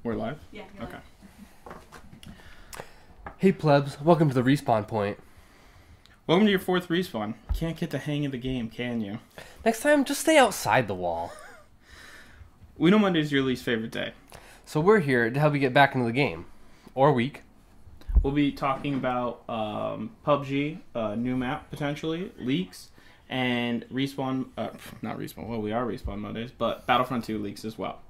We're live? Yeah. Okay. Hey plebs, welcome to the respawn point. Welcome to your fourth respawn. Can't get the hang of the game, can you? Next time, just stay outside the wall. We know Monday's your least favorite day. So we're here to help you get back into the game. Or week. We'll be talking about PUBG, new map potentially, leaks, and respawn, not respawn, well we are respawn Mondays, but Battlefront 2 leaks as well.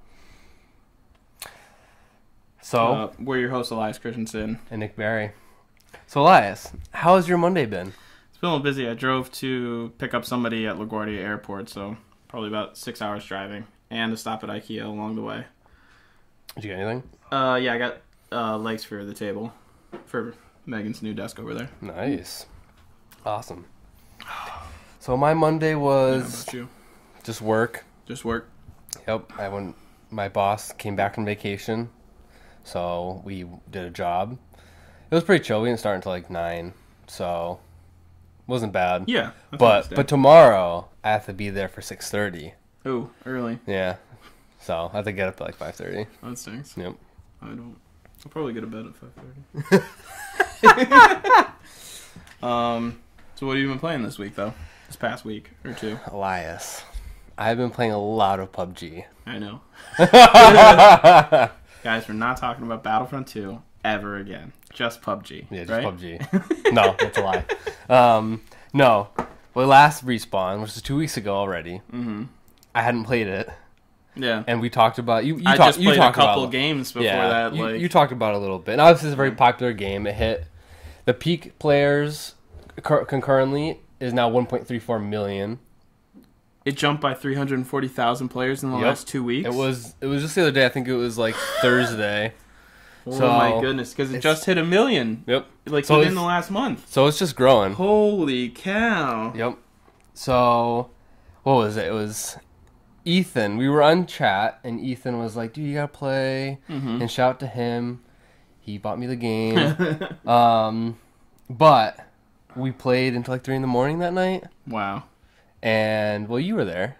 So, we're your hosts, Elias Christensen. and Nick Barry. So Elias, how has your Monday been? It's been a little busy. I drove to pick up somebody at LaGuardia Airport, so probably about 6 hours driving, and a stop at IKEA along the way. Did you get anything? Yeah, I got legs for the table for Megan's new desk over there. Nice. Awesome. So my Monday How was about you? just work. Just work. Yep, my boss came back from vacation, so we did a job. It was pretty chill. We didn't start until like 9, so it wasn't bad. Yeah. But tomorrow I have to be there for 6:30. Oh, early. Yeah. So I have to get up at like 5:30. That stinks. Yep. I don't. I'll probably get to bed at 5:30. So what have you been playing this week, though? This past week or two? Elias, I've been playing a lot of PUBG. I know. Guys, we're not talking about Battlefront 2 ever again. Just PUBG. Yeah, just right? PUBG. No, that's a lie. No. Well, last respawn, which is 2 weeks ago already, I hadn't played it. Yeah. And we talked about I just played a couple games before that. You talked about it a little bit. And obviously, it's a very popular game. It hit the peak players concurrently is now 1.34 million. It jumped by 340,000 players in the last 2 weeks. It was just the other day. I think it was like Thursday. Oh So, my goodness, because it just hit 1 million. Yep. Like So within the last month. So it's just growing. Holy cow. Yep. So, what was it? It was Ethan. We were on chat, and Ethan was like, dude, you gotta play. And shout out to him. He bought me the game. But we played until like 3 in the morning that night. Wow. And, well, you were there.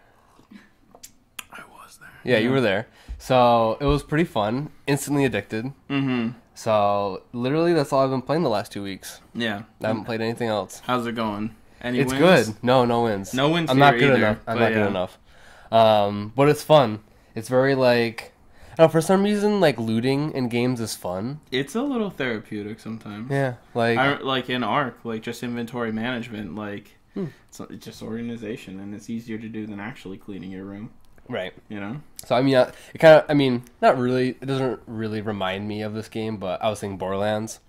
I was there. Yeah, you were there. So, it was pretty fun. Instantly addicted. Mm-hmm. So, literally, that's all I've been playing the last 2 weeks. Yeah. I haven't played anything else. How's it going? Any It's wins? good. No wins. No wins I'm here not good either, enough. I'm but not good enough. But it's fun. It's very like, I don't know, for some reason, like looting in games is fun. It's a little therapeutic sometimes. Yeah, like like in Ark, like just inventory management, like it's just organization, and it's easier to do than actually cleaning your room. right. You know? So I mean, it kind of. I mean, not really. It doesn't really remind me of this game, but I was thinking Borderlands.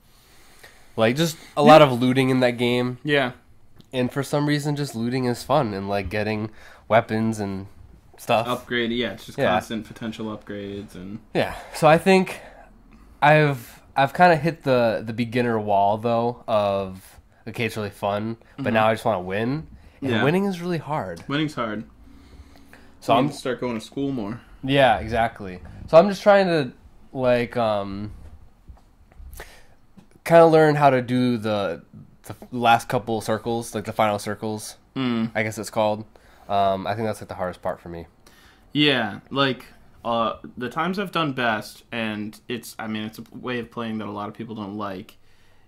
Like just a lot of looting in that game, Yeah. and for some reason, just looting is fun and like getting weapons and stuff. Upgrade, yeah, it's just constant potential upgrades and Yeah. So I think I've kind of hit the beginner wall though of okay, it's really fun, but now I just want to win, and winning is really hard. winning's hard. So I'm I'm to start going to school more. yeah, exactly. So I'm just trying to like kind of learn how to do the last couple circles, like the final circles. I guess it's called. I think that's like the hardest part for me. Yeah, like the times I've done best, and it's a way of playing that a lot of people don't like,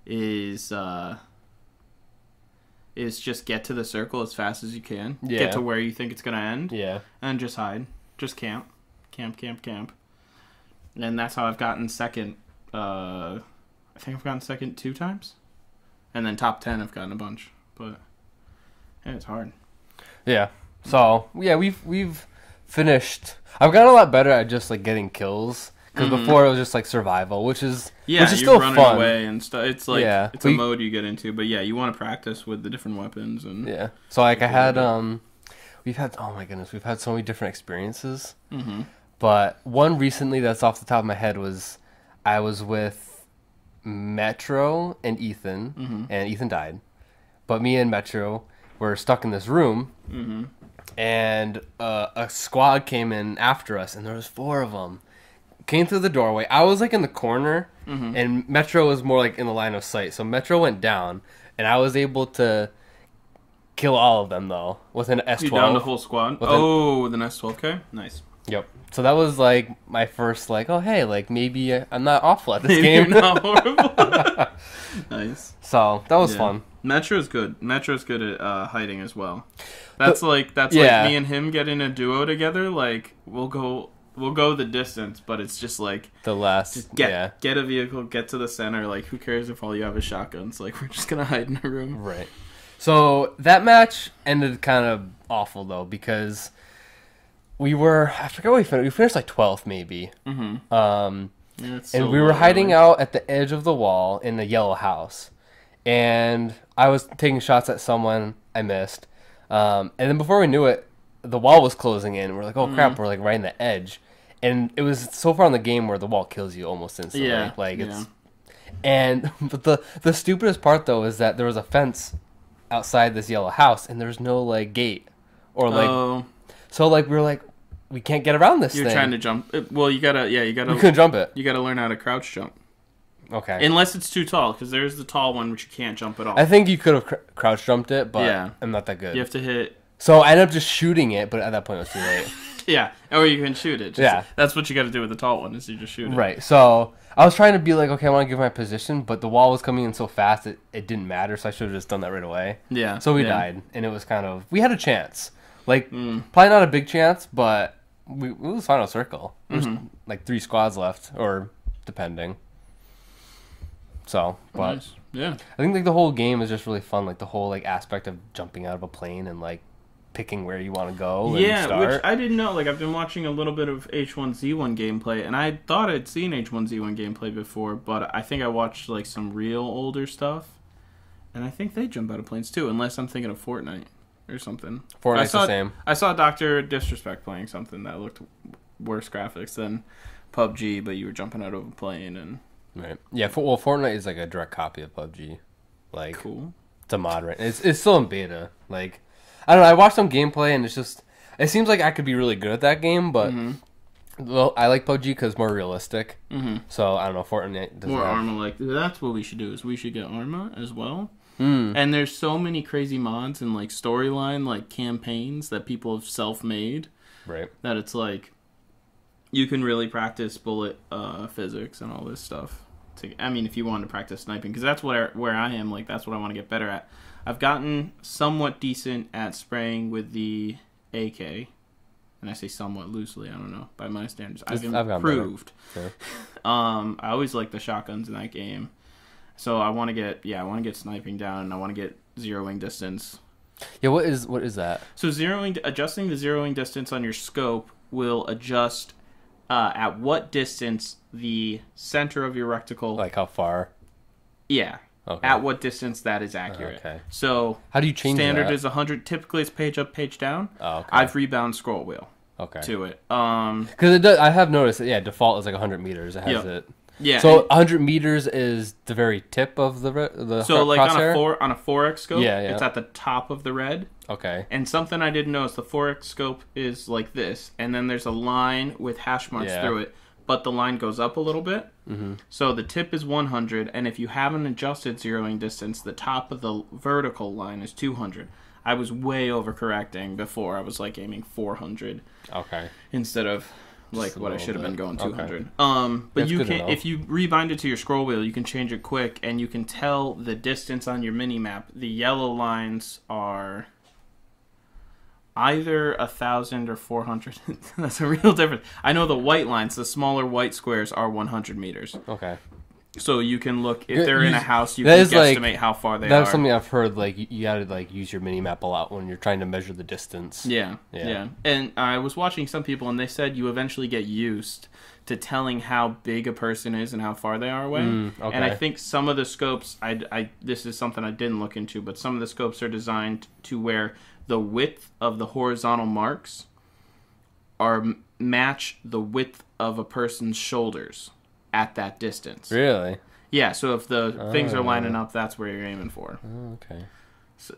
is just get to the circle as fast as you can. Yeah. Get to where you think it's gonna end. Yeah. And just hide. Just camp. Camp. And that's how I've gotten second. I think I've gotten second 2 times, and then top 10 I've gotten a bunch. But yeah, it's hard. Yeah. So yeah, we've finished. I've gotten a lot better at just like getting kills because before it was just like survival, which is Yeah, which is you're still running fun. away and stuff. It's like it's a we- mode you get into, but yeah, you want to practice with the different weapons and Yeah. So like I had we've had oh my goodness, we've had so many different experiences. But one recently that's off the top of my head was I was with Metro and Ethan, and Ethan died, but me and Metro were stuck in this room. And a squad came in after us, and there was 4 of them. Came through the doorway. I was like in the corner, and Metro was more like in the line of sight. So Metro went down, and I was able to kill all of them though with an S12. You down the whole squad? With an S12K? Nice. Yep. So that was like my first like, oh hey, like maybe I'm not awful at this Maybe game. you're not horrible. Nice. So that was fun. Metro's good. Metro's good at hiding as well. That's like me and him getting a duo together. Like we'll go the distance, but it's just like the last. Just get a vehicle, get to the center. Like who cares if all you have is shotguns? Like we're just gonna hide in a room. Right. So that match ended kind of awful though because I forgot what we finished. We finished like 12th maybe. Mm-hmm. And we were hiding out at the edge of the wall in the yellow house. And I was taking shots at someone I missed. And then before we knew it, the wall was closing in. We're like, oh crap, we're like right in the edge. And it was so far in the game where the wall kills you almost instantly. Yeah. But the stupidest part though is that there was a fence outside this yellow house and there's no like gate or like so like we were like we can't get around this thing. You're trying to jump. Well, you gotta we couldn't jump it. You gotta learn how to crouch jump. Okay. Unless it's too tall, because there's the tall one which you can't jump at all. I think you could have crouch jumped it, but I'm not that good. You have to hit. So I ended up just shooting it, but at that point it was too late. Yeah, or you can shoot it. That's what you got to do with the tall one, is you just shoot it. Right. So I was trying to be like, okay, I want to give my position, but the wall was coming in so fast it didn't matter, so I should have just done that right away. Yeah. So we died, and it was kind of we had a chance, like probably not a big chance, but it was final circle. There's like 3 squads left, or depending. So, but nice. Yeah, I think like the whole game is just really fun, like the whole like aspect of jumping out of a plane and like picking where you want to go. And start. Which I didn't know. Like I've been watching a little bit of H1Z1 gameplay, and I thought I'd seen H1Z1 gameplay before, but I think I watched like some real older stuff, and I think they jump out of planes too, unless I'm thinking of Fortnite or something. Fortnite's the same. I saw Dr. Disrespect playing something that looked worse graphics than PUBG, but you were jumping out of a plane and. Right. Yeah. Well, Fortnite is like a direct copy of PUBG. Like, cool. It's a mod, right? It's still in beta. Like, I don't know. I watched some gameplay, and it seems like I could be really good at that game, but well, I like PUBG because it's more realistic. So I don't know. Fortnite does more Arma like. That's what we should do. Is we should get Arma as well. And there's so many crazy mods and like storyline, like campaigns that people have self-made. Right. That it's like. You can really practice bullet physics and all this stuff. I mean, if you want to practice sniping, because that's where I am. Like, that's what I want to get better at. I've gotten somewhat decent at spraying with the AK, and I say somewhat loosely. I don't know by my standards. I've improved. Yeah. I always liked the shotguns in that game, so I want to get sniping down, and I want to get zeroing distance. Yeah, what is that? So adjusting the zeroing distance on your scope will adjust. At what distance the center of your reticle... Like how far? Yeah. Okay. At what distance that is accurate. Okay. So... How do you change standard that? Is 100. Typically it's page up, page down. Oh, okay. I've rebound scroll wheel to it. Because it does, I have noticed that, default is like 100 meters. It has it. Yeah. So 100 meters is the very tip of the so like crosshair? on a 4x scope, yeah. It's at the top of the red. Okay. And something I didn't know is the 4x scope is like this, and then there's a line with hash marks through it, but the line goes up a little bit. So the tip is 100, and if you haven't adjusted zeroing distance, the top of the vertical line is 200. I was way overcorrecting before. I was like aiming 400. Okay. Instead of like what I should have been going 200. Okay. But you can, if you rebind it to your scroll wheel, you can change it quick, and you can tell the distance on your mini map. The yellow lines are either 1,000 or 400. That's a real difference. I know the white lines, the smaller white squares, are 100 meters. Okay. So you can look, if they're in a house, you can guesstimate how far they are. That's something I've heard, like, you gotta, like, use your mini-map a lot when you're trying to measure the distance. Yeah. And I was watching some people, and they said you eventually get used to telling how big a person is and how far they are away. Okay. And I think some of the scopes, this is something I didn't look into, but some of the scopes are designed to where the width of the horizontal marks match the width of a person's shoulders at that distance. Really? Yeah, so if the things are lining up, that's where you're aiming for. Oh, okay. So,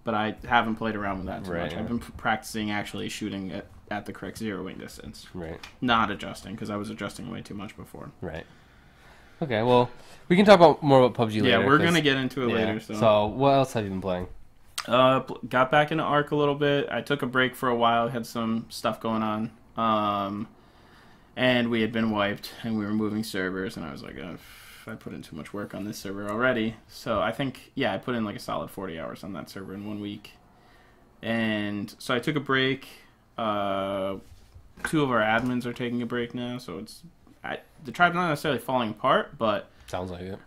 but I haven't played around with that too much. Yeah. I've been practicing actually shooting at the correct zeroing distance. Right. Not adjusting, because I was adjusting way too much before. Right. Okay, well, we can talk more about PUBG later. Yeah, we're going to get into it later. So what else have you been playing? Got back into Ark a little bit. I took a break for a while. Had some stuff going on And we had been wiped, and we were moving servers, and I was like, oh, I put in too much work on this server already. So I think, yeah, I put in like a solid 40 hours on that server in 1 week. And so I took a break. 2 of our admins are taking a break now, so the tribe's not necessarily falling apart, but... Sounds like it.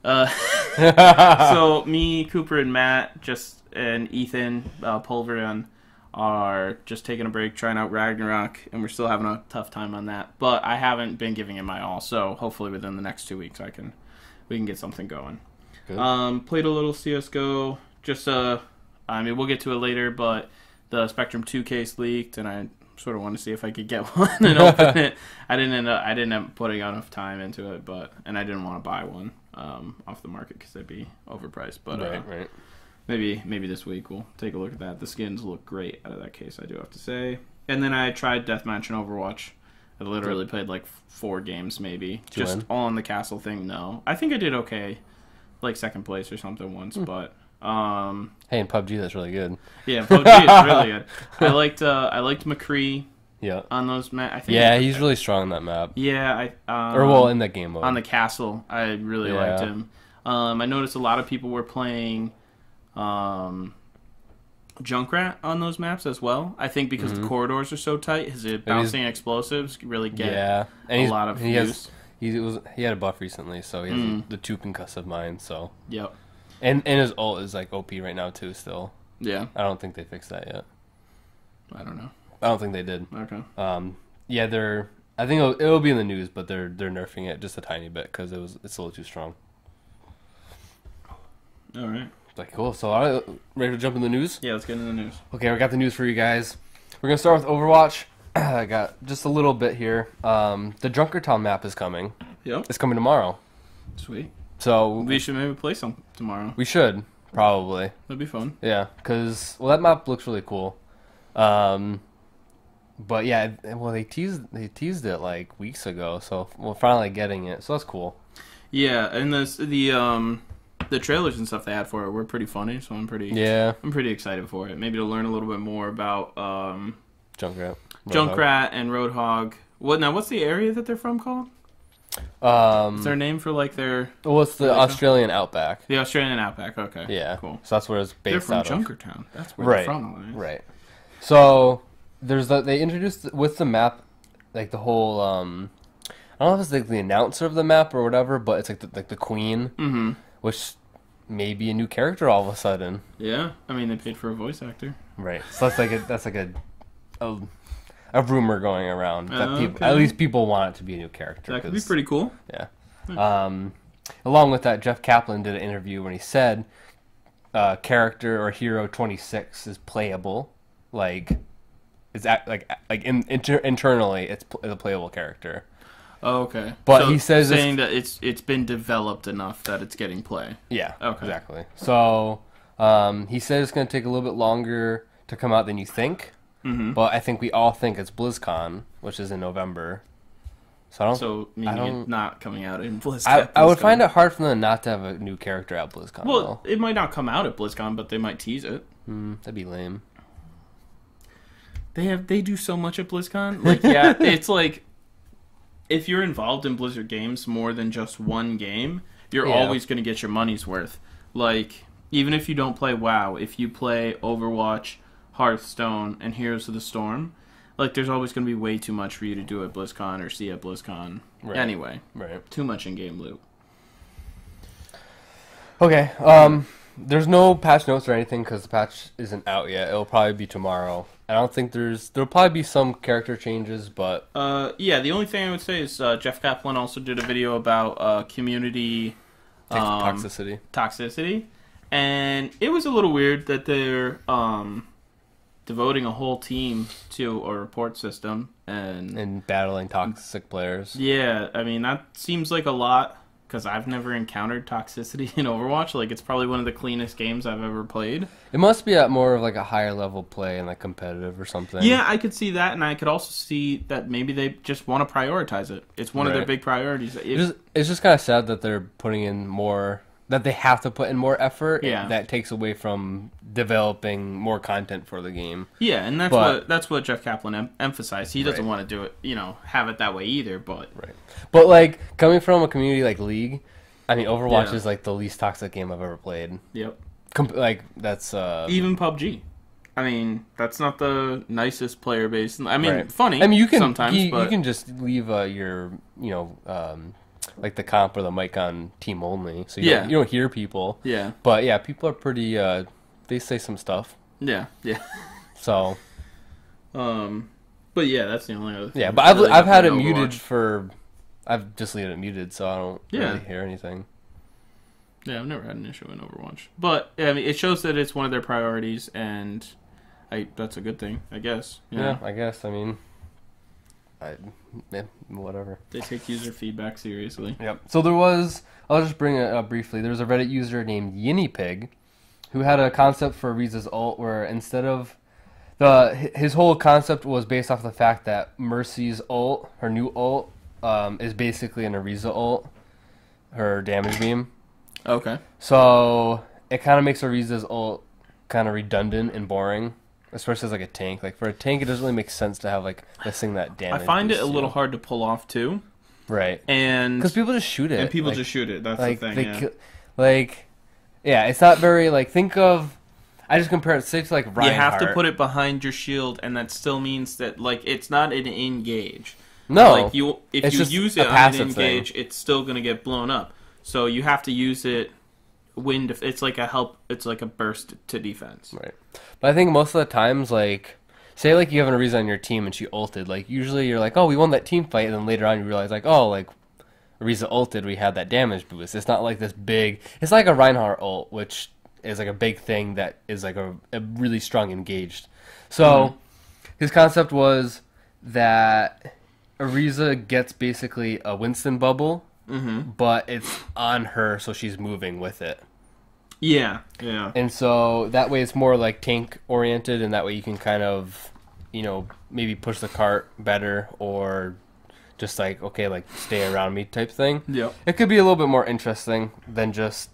So me, Cooper, and Matt, and Ethan, Pulveron, are just taking a break, trying out Ragnarok, and we're still having a tough time on that. But I haven't been giving it my all, so hopefully within the next 2 weeks we can get something going. Good. Played a little CS:GO. We'll get to it later, but the Spectrum 2 case leaked, and I sort of wanted to see if I could get one and open it. I didn't end up putting enough time into it, and I didn't want to buy one off the market because they'd be overpriced. But right. Maybe this week we'll take a look at that. The skins look great out of that case, I do have to say. And then I tried Deathmatch and Overwatch. I literally played like 4 games maybe. Did you just win? all on the castle thing, no. I think I did okay. Like 2nd place or something once, but... Hey, in PUBG, that's really good. Yeah, PUBG is really good. I liked McCree Yeah. on those maps. He's really strong on that map. Yeah, in that game mode. on the castle, I really liked him. I noticed a lot of people were playing Junkrat on those maps as well. I think because the corridors are so tight, his bouncing explosives really get a lot of use. He had a buff recently, so he has the 2 concussive mines. So Yep. and his ult is like OP right now too. Still, Yeah. I don't think they fixed that yet. I don't know. I don't think they did. Okay. I think it'll be in the news, but they're nerfing it just a tiny bit because it's a little too strong. All right. Like, cool. So, all right, ready to jump in the news? Yeah, let's get into the news. Okay, we got the news for you guys. We're gonna start with Overwatch. I got just a little bit here. The Junkertown map is coming. Yep. It's coming tomorrow. Sweet. So We should maybe play some tomorrow. we should probably. That'd be fun. Yeah, because that map looks really cool. But yeah, they teased it like weeks ago, so we're finally getting it. So that's cool. Yeah, and the trailers and stuff they had for it were pretty funny, so I'm pretty excited for it. Maybe to learn a little bit more about Junkrat and Roadhog. What's the area that they're from called? Is there a name for like their... Well, it's the Australian Outback. The Australian Outback, okay. Yeah. Cool. So that's where it's based out of. They're from Junkertown. That's where they're from. Right. So they introduced with the map, like the whole... I don't know if it's like the announcer of the map or whatever, but it's like the queen, which may be a new character all of a sudden. Yeah. I mean, they paid for a voice actor. Right. So that's like a rumor going around that Okay. at least people want it to be a new character. That could be pretty cool. Yeah. Along with that, Jeff Kaplan did an interview when he said character or hero 26 is playable. Like it's internally it's a playable character. Oh, okay. But so he says saying that it's been developed enough that it's getting play. Yeah. Okay. Exactly. So he said it's going to take a little bit longer to come out than you think. But I think we all think it's BlizzCon, which is in November. So meaning it's not coming out in BlizzCon. I would find it hard for them not to have a new character at BlizzCon. Well, it might not come out at BlizzCon, but they might tease it. That'd be lame. They do so much at BlizzCon. Like, yeah, it's like if you're involved in Blizzard games more than just one game, you're always going to get your money's worth. Like, even if you don't play WoW, if you play Overwatch, Hearthstone, and Heroes of the Storm, like, there's always going to be way too much for you to do at BlizzCon or see at BlizzCon. Right. Anyway. Right. Too much in-game loot. Okay. There's no patch notes or anything because the patch isn't out yet. It'll probably be tomorrow. I don't think there'll probably be some character changes, but... Yeah, the only thing I would say is Jeff Kaplan also did a video about community... Toxicity. And it was a little weird that they're... devoting a whole team to a report system and battling toxic players. Yeah, I mean, that seems like a lot because I've never encountered toxicity in Overwatch. Like, it's probably one of the cleanest games I've ever played. It must be at more of like a higher level play and like competitive or something. Yeah, I could see that, and I could also see that maybe they just want to prioritize it. It's one of their big priorities. It's just kind of sad that they're putting in more that they have to put in more effort. Yeah. That takes away from developing more content for the game. Yeah, and that's what Jeff Kaplan emphasized. He doesn't Right. want to do it, have it that way either. But Right. But like coming from a community like League, I mean, Overwatch Yeah. is like the least toxic game I've ever played. yep, Like that's even PUBG. I mean, that's not the nicest player base. I mean, right. funny. I mean, you can sometimes, but you can just leave your like the comp or the mic on team only, so you don't hear people. yeah, But yeah, people are pretty. They say some stuff. yeah. So But yeah, that's the only other thing. yeah, but I've had it muted for. I've just leave it muted, so I don't really hear anything. Yeah, I've never had an issue in Overwatch, but I mean, it shows that it's one of their priorities, and that's a good thing, I guess. Yeah, I guess. I mean, whatever. They take user feedback seriously. Yep. So there was. I'll just bring it up briefly. There was a Reddit user named Yinnipig, who had a concept for Ariza's ult where instead of his whole concept was based off the fact that Mercy's ult, her new ult, is basically an Ariza ult, her damage beam. Okay. So it kind of makes Ariza's ult kind of redundant and boring, especially as like a tank. Like for a tank, it doesn't really make sense to have like this thing that damage. I find it a little hard to pull off too. Right. And because people just shoot it. And people just shoot it. That's like, the thing. Yeah. It's not very like. Think of. I just compare it to like Reinhardt. You have to put it behind your shield, and that still means that like it's not an engage. No. Like if you use it on an engage, it's still going to get blown up. So you have to use it when it's like a help. It's like a burst to defense. Right. But I think most of the times, like, say like you have an Ariza on your team and she ulted. Like usually you're like, oh, we won that team fight, and then later on you realize like, oh, like Ariza ulted, we had that damage boost. It's not like this big. It's like a Reinhardt ult, which is like a big thing that is like a really strong engaged. So his concept was that Ariza gets basically a Winston bubble, but it's on her, so she's moving with it. Yeah, yeah. And so that way it's more like tank oriented, and that way you can kind of, maybe push the cart better, or just like, okay, like stay around me type thing. Yep. It could be a little bit more interesting than just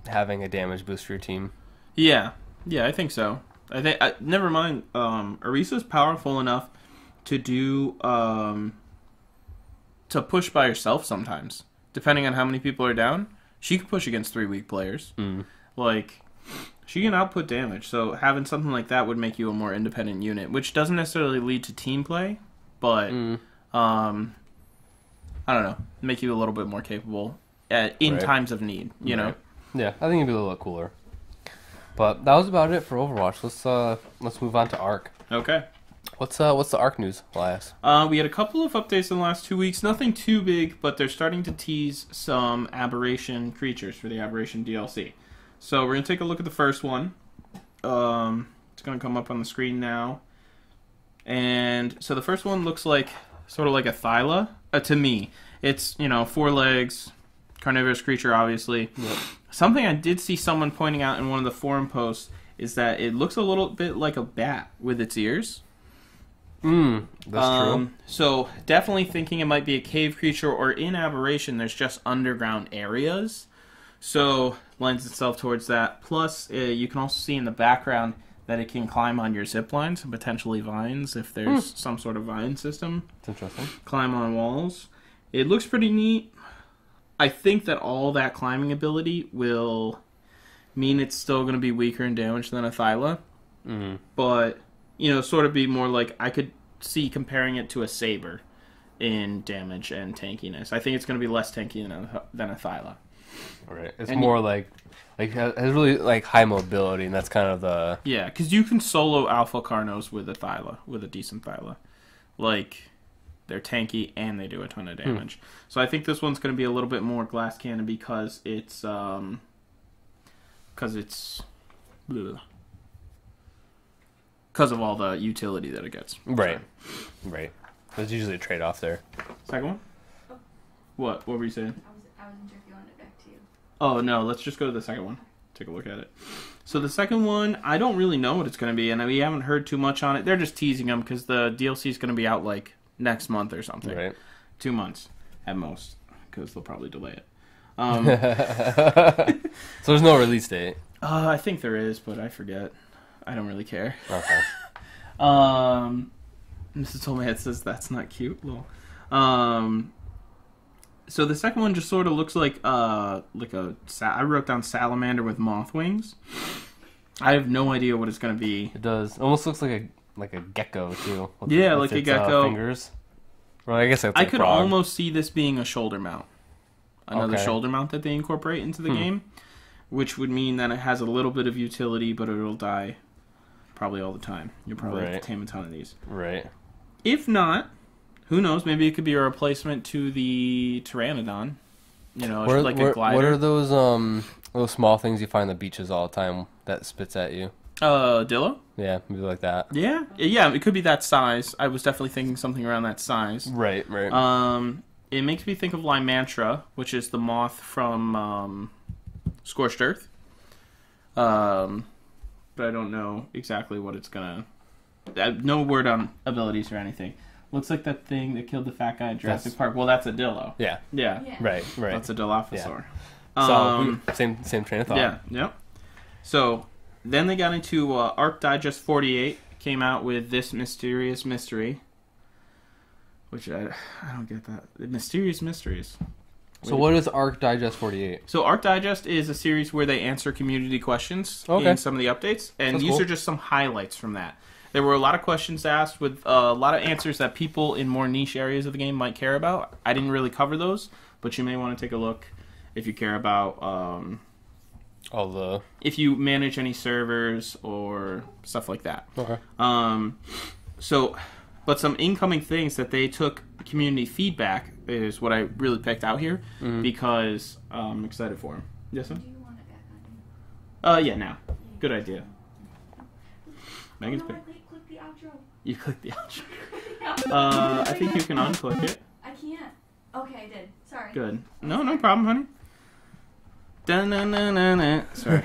having a damage boost for your team. Yeah, I think so. Never mind. Arisa's powerful enough to do to push by herself sometimes, depending on how many people are down. She can push against 3 weak players. Like, she can output damage. So having something like that would make you a more independent unit, which doesn't necessarily lead to team play, but I don't know, make you a little bit more capable in times of need. You know. Yeah, I think it'd be a little cooler. But that was about it for Overwatch. Let's move on to Arc. Okay. What's the Arc news, Elias? We had a couple of updates in the last 2 weeks. Nothing too big, but they're starting to tease some Aberration creatures for the Aberration DLC. So we're going to take a look at the first one. It's going to come up on the screen now. And so the first one looks like sort of like a Thyla to me. It's, 4 legs, carnivorous creature, obviously. Yep. Something I did see someone pointing out in one of the forum posts is that it looks a little bit like a bat with its ears. That's true. So definitely thinking it might be a cave creature, or in Aberration there's just underground areas. So lends itself towards that. Plus, you can also see in the background that it can climb on your zip lines and potentially vines if there's some sort of vine system. That's interesting. Climb on walls. It looks pretty neat. I think that all that climbing ability will mean it's still going to be weaker in damage than a Thyla. But, sort of be more like, I could see comparing it to a Saber in damage and tankiness. I think it's going to be less tanky than a Thyla. Right. It's more like has really like high mobility, and that's kind of the... Yeah, because you can solo Alpha Carnos with a Thyla, with a decent Thyla. Like, they're tanky and they do a ton of damage. So I think this one's going to be a little bit more glass cannon because it's because of all the utility that it gets. Right. Right. There's usually a trade-off there. Second one? Oh. What were you saying? I wasn't sure if you wanted it back to you. Oh, no, let's just go to the second one. Take a look at it. So the second one, I don't really know what it's going to be, and we haven't heard too much on it. They're just teasing them because the DLC is going to be out like next month or something. Right. 2 months at most, because they'll probably delay it. So there's no release date. I think there is, but I forget. I don't really care. Okay. Mrs. Told My Head says that's not cute. Lol. So the second one just sort of looks like I wrote down salamander with moth wings. I have no idea what it's gonna be. It does. It almost looks like a gecko too. With like a gecko. Fingers. Well, I guess that's I like could frog. almost see this being a shoulder mount. Another shoulder mount that they incorporate into the game, which would mean that it has a little bit of utility, but it'll die probably all the time. You'll probably have to tame a ton of these. Right. If not, who knows? Maybe it could be a replacement to the Pteranodon. You know, a glider. What are those small things you find on the beaches all the time that spits at you? Dillo? Yeah, maybe like that. Yeah, it could be that size. I was definitely thinking something around that size. Right. It makes me think of Lymantra, which is the moth from Scorched Earth. But I don't know exactly what it's gonna... no word on abilities or anything. Looks like that thing that killed the fat guy at Jurassic Park. Well, that's a Dillo. Yeah. Right. That's a Dilophosaur. So, same train of thought. Yeah, yep. So, then they got into Arc Digest 48, came out with this mysterious mystery. Which I don't get that. The Mysterious Mysteries. So what is Arc Digest 48? So Arc Digest is a series where they answer community questions in some of the updates. And these are just some highlights from that. There were a lot of questions asked with a lot of answers that people in more niche areas of the game might care about. I didn't really cover those, but you may want to take a look if you care about if you manage any servers or stuff like that. Okay. But some incoming things that they took community feedback is what I really picked out here because I'm excited for them. Yes, sir? Do you want it back on? Yeah, now. Good idea. Megan's I clicked the outro. You clicked the outro. I think you can unclick it. I can't. Okay, I did. Sorry. Good. No problem, honey. Dun-dun-dun-dun-dun. Sorry.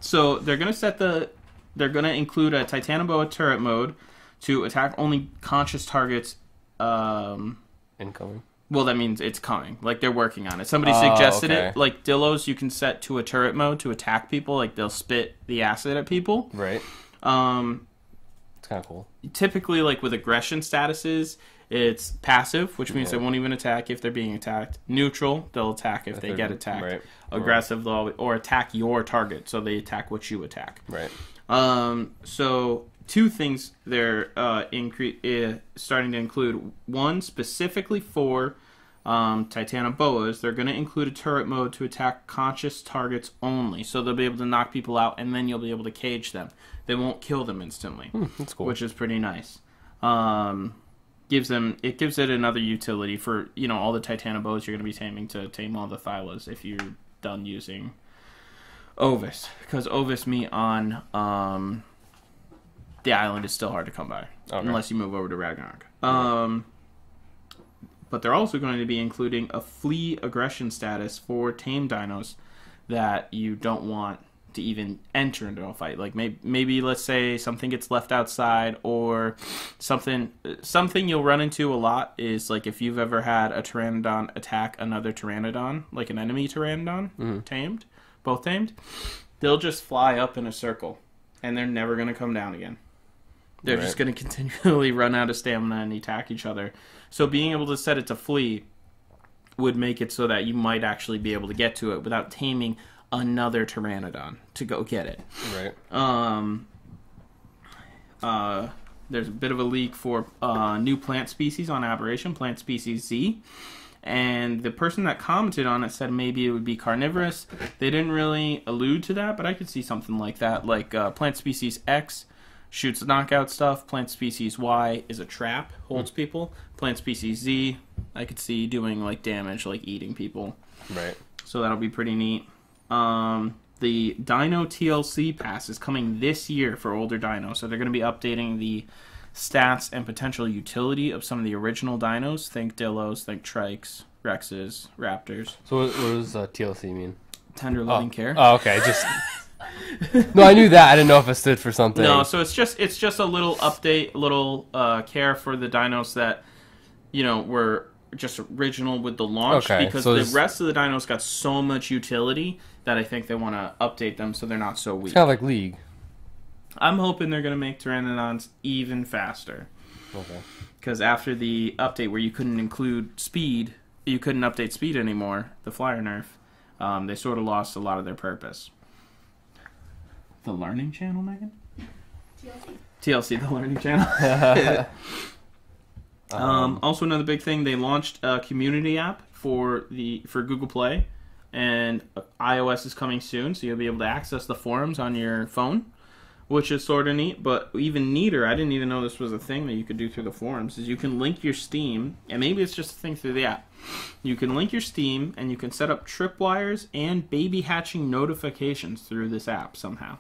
So they're gonna include a Titanoboa turret mode to attack only conscious targets. Incoming. Well, that means it's coming. Like, they're working on it. Somebody suggested it. Like, Dillos, you can set to a turret mode to attack people. Like, they'll spit the acid at people. Right. It's kind of cool. Typically, like, with aggression statuses, it's passive, which means they won't even attack if they're being attacked. Neutral, they'll attack if they get attacked. Right. Aggressive, or attack your target, so they attack what you attack. Right. So... two things they're starting to include. One, specifically for Titanoboas, they're going to include a turret mode to attack conscious targets only. So they'll be able to knock people out, and then you'll be able to cage them. They won't kill them instantly, that's cool. which is pretty nice. Gives it another utility for all the Titanoboas you're going to be taming to tame all the Thylas if you're done using Ovis, because Ovis meat on the island is still hard to come by unless you move over to Ragnarok. But they're also going to be including a flea aggression status for tame dinos that you don't want to even enter into a fight. Like maybe let's say something gets left outside, or something you'll run into a lot is like if you've ever had a Pteranodon attack another Pteranodon, like an enemy Pteranodon, both tamed, they'll just fly up in a circle and they're never going to come down again. They're just going to continually run out of stamina and attack each other. So being able to set it to flee would make it so that you might actually be able to get to it without taming another Pteranodon to go get it. Right. There's a bit of a leak for new plant species on Aberration, Plant Species Z. And the person that commented on it said maybe it would be carnivorous. They didn't really allude to that, but I could see something like that. Like Plant Species X shoots knockout stuff. Plant Species Y is a trap, holds people. Plant Species Z, I could see doing like damage, like eating people. Right. So that'll be pretty neat. The Dino TLC pass is coming this year for older dinos, so they're going to be updating the stats and potential utility of some of the original dinos. Think Dillos, think Trikes, Rexes, Raptors. So what does TLC mean? Tender loving care. Oh, okay. Just no, I knew that. I didn't know if it stood for something. No, so it's just a little update, a little care for the dinos that were just original with the launch, because so the rest of the dinos got so much utility that I think they want to update them so they're not so weak. It's kind of like League. I'm hoping they're going to make Pteranodons even faster. Okay. Because after the update where you couldn't include speed, you couldn't update speed anymore, the flyer nerf, they sort of lost a lot of their purpose. The Learning Channel, Megan? TLC, the Learning Channel. Also, another big thing, they launched a community app for Google Play, and iOS is coming soon, so you'll be able to access the forums on your phone, which is sort of neat. But even neater, I didn't even know this was a thing that you could do through the forums, is you can link your Steam, and maybe it's just a thing through the app. You can link your Steam, and you can set up tripwires and baby hatching notifications through this app somehow.